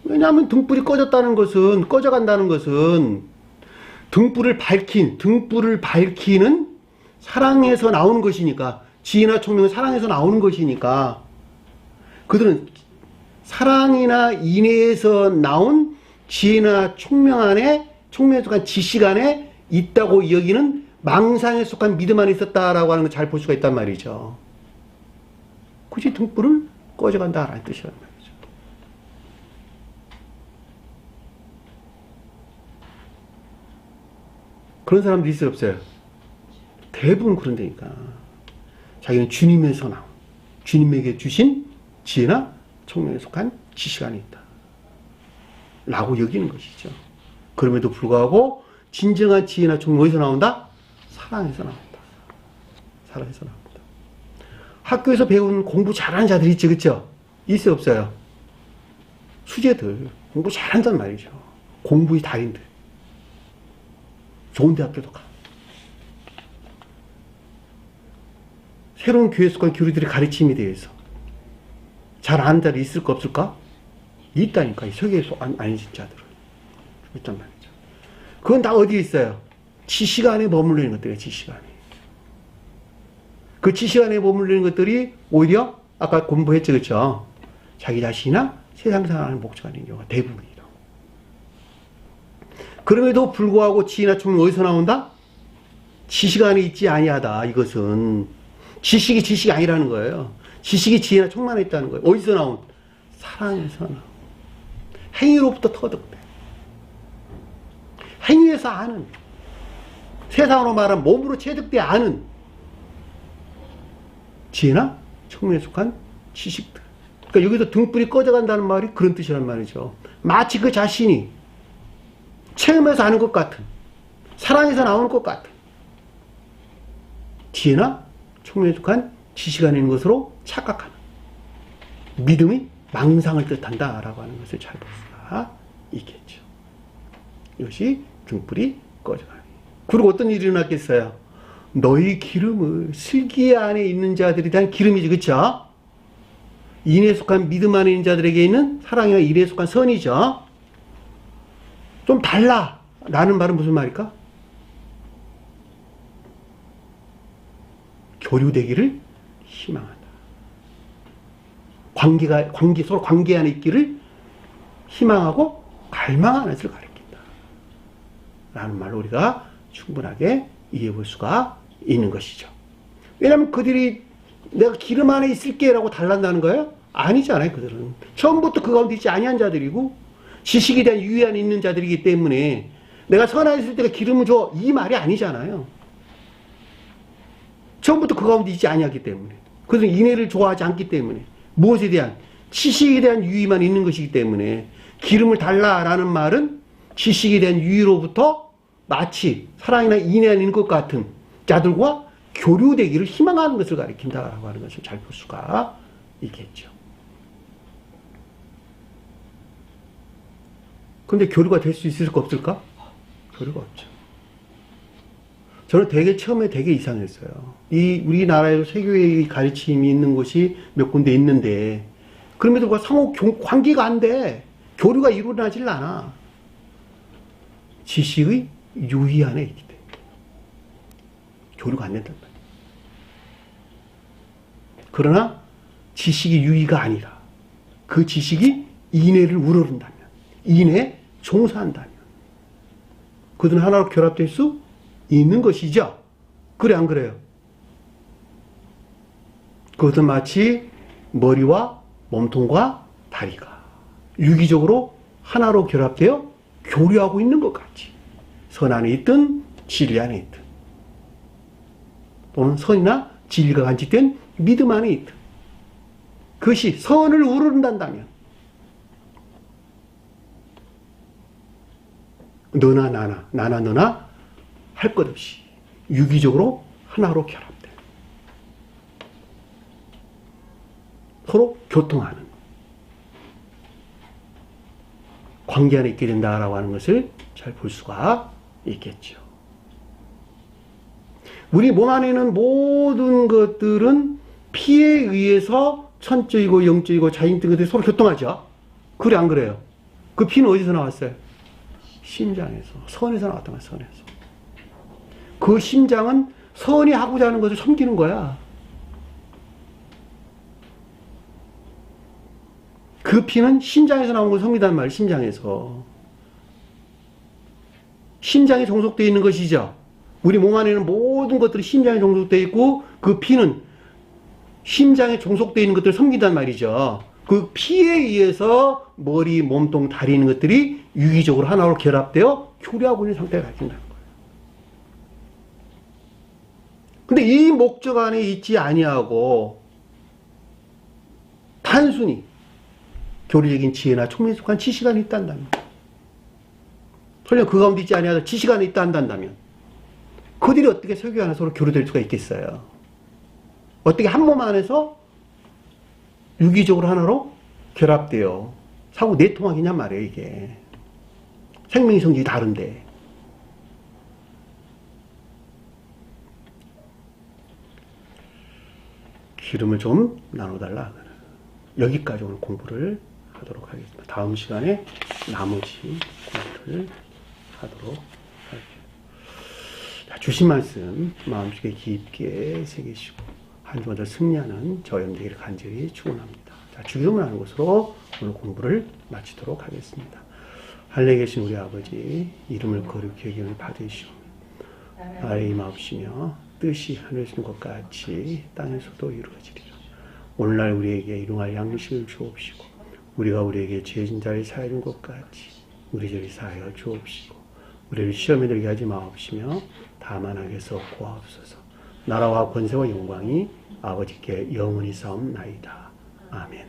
왜냐하면 등불이 꺼져간다는 것은 등불을 밝히는 사랑에서 나오는 것이니까, 지혜나 총명은 사랑에서 나오는 것이니까, 그들은 사랑이나 인애에서 나온 지혜나 총명에 속한 지식 안에 있다고 여기는 망상에 속한 믿음 안에 있었다라고 하는 걸 잘 볼 수가 있단 말이죠. 굳이 등불을 꺼져간다라는 뜻이란 말이죠. 그런 사람들이 있어요, 없어요? 대부분 그런다니까. 자기는 주님에서 나온, 주님에게 주신 지혜나 총명에 속한 지식 안에 있다 라고 여기는 것이죠. 그럼에도 불구하고 진정한 지혜나 총명 어디서 나온다? 사랑에서 나온다. 사랑에서 나온다. 학교에서 배운 공부 잘하는 자들이 있죠, 그쵸? 있어요, 없어요? 수재들 공부 잘한단 말이죠. 공부의 달인들. 좋은 대학교도 가. 새로운 교회 속한 교리들의 가르침에 대해서 잘 아는 자들이 있을까 없을까? 있다니까. 이 세계에서 아닌 자들은 있단 말이죠. 그건 다 어디에 있어요? 지식 안에 머물러 있는 것들이에요. 지식 안에. 그 지식 안에 머물러 있는 것들이 오히려 아까 공부했죠, 그렇죠? 자기 자신이나 세상 살아가는 목적 아닌 경우가 대부분이라고. 그럼에도 불구하고 지혜나 총명 어디서 나온다? 지식 안에 있지 아니하다. 이것은 지식이 아니라는 거예요. 지식이 지혜나 총명 안에 있다는 거예요. 어디서 나온? 사랑에서 나온. 행위로부터 터득돼. 행위에서 아는, 세상으로 말하면 몸으로 체득돼 아는 지혜나 총명에 속한 지식들. 그러니까 여기서 등불이 꺼져간다는 말이 그런 뜻이란 말이죠. 마치 그 자신이 체험에서 아는 것 같은, 사랑에서 나오는 것 같은 지혜나 총명에 속한 지식 안에 있는 것으로 착각하는 믿음이 망상을 뜻한다라고 하는 것을 잘 볼 수가 있겠죠. 이것이 등불이 꺼져가니. 그리고 어떤 일이 일어났겠어요? 너희 기름을, 슬기 안에 있는 자들에 대한 기름이지, 그쵸? 인에 속한 믿음 안에 있는 자들에게 있는 사랑이나 일에 속한 선이죠. 좀 달라 라는 말은 무슨 말일까? 교류되기를 희망한다. 서로 관계 안에 있기를 희망하고 갈망하는 것을 가리킨다 라는 말로 우리가 충분하게 이해해 볼 수가 있는 것이죠. 왜냐하면 그들이 내가 기름 안에 있을게 라고 달란다는 거예요? 아니잖아요. 그들은 처음부터 그 가운데 있지 아니한 자들이고 지식에 대한 유의 안에 있는 자들이기 때문에 내가 선하에 있을 때가 기름을 줘 이 말이 아니잖아요. 처음부터 그 가운데 있지 아니하기 때문에, 그들은 인애를 좋아하지 않기 때문에, 무엇에 대한? 지식에 대한 유의만 있는 것이기 때문에 기름을 달라라는 말은 지식에 대한 유의로부터 마치 사랑이나 인애가 있는 것 같은 자들과 교류되기를 희망하는 것을 가리킨다라고 하는 것을 잘 볼 수가 있겠죠. 그런데 교류가 될 수 있을까 없을까? 교류가 없죠. 저는 처음에 되게 이상했어요. 우리나라에도 세교의 가르침이 있는 곳이 몇 군데 있는데, 그럼에도 불구하고 상호 관계가 안 돼. 교류가 이루어지질 않아. 지식의 유의 안에 있기 때문에. 교류가 안 된단 말이에요. 그러나 지식이 유의가 아니라 그 지식이 인애를 우러른다면, 인애에 종사한다면, 그들은 하나로 결합될 수 있는 것이죠. 그래, 안 그래요? 그것은 마치 머리와 몸통과 다리가 유기적으로 하나로 결합되어 교류하고 있는 것 같이, 선 안에 있든 진리 안에 있든, 또는 선이나 진리가 간직된 믿음 안에 있든, 그것이 선을 우러른다면 너나 나나, 나나 너나 할 것 없이 유기적으로 하나로 결합돼 서로 교통하는 관계 안에 있게 된다라고 하는 것을 잘 볼 수가 있겠죠. 우리 몸 안에 있는 모든 것들은 피에 의해서 천적이고 영적이고 자인적인 것들이 서로 교통하죠. 그래, 안 그래요? 그 피는 어디서 나왔어요? 심장에서, 선에서 나왔단 말이에요. 선에서. 그 심장은 선이 하고자 하는 것을 섬기는 거야. 그 피는 심장에서 나온 것을 섬기단 말이에요. 심장에서. 심장에 종속되어 있는 것이죠. 우리 몸 안에 있는 모든 것들이 심장에 종속되어 있고, 그 피는 심장에 종속되어 있는 것들을 섬긴단 말이죠. 그 피에 의해서 머리, 몸통, 다리 있는 것들이 유기적으로 하나로 결합되어 교류하고 있는 상태가 가진다는 거예요. 근데 이 목적 안에 있지 아니하고 단순히 교리적인 지혜나 총명에 속한 지식 안에 있다 한다면, 설령 그 가운데 있지 아니하고 지식 안에 있다 한다면, 그들이 어떻게 설교 안에 서로 교류될 수가 있겠어요? 어떻게 한 몸 안에서 유기적으로 하나로 결합되어 사고 내통하겠냔 말이에요. 이게 생명의 성질이 다른데. 기름을 좀 나눠달라. 여기까지 오늘 공부를 하도록 하겠습니다. 다음 시간에 나머지 공부를 하도록 하겠습니다. 주신 말씀 마음속에 깊게 새기시고 한 주마다 승리하는 저 여러분들에게 간절히 축원합니다. 자, 주기도문을 하는 것으로 오늘 공부를 마치도록 하겠습니다. 하늘에 계신 우리 아버지, 이름을 거룩히 여김을 받으시오. 나의 임하옵시며 뜻이 하늘에서 것 같이 땅에서도 이루어지리라. 오늘날 우리에게 일용할 양식을 주옵시고, 우리가 우리에게 죄진 자를 사하여 준 것 같이 우리 죄를 사하여 주옵시고, 우리를 시험에 들게 하지 마옵시며 다만 악에서 구하옵소서. 나라와 권세와 영광이 아버지께 영원히 싸움나이다. 아멘.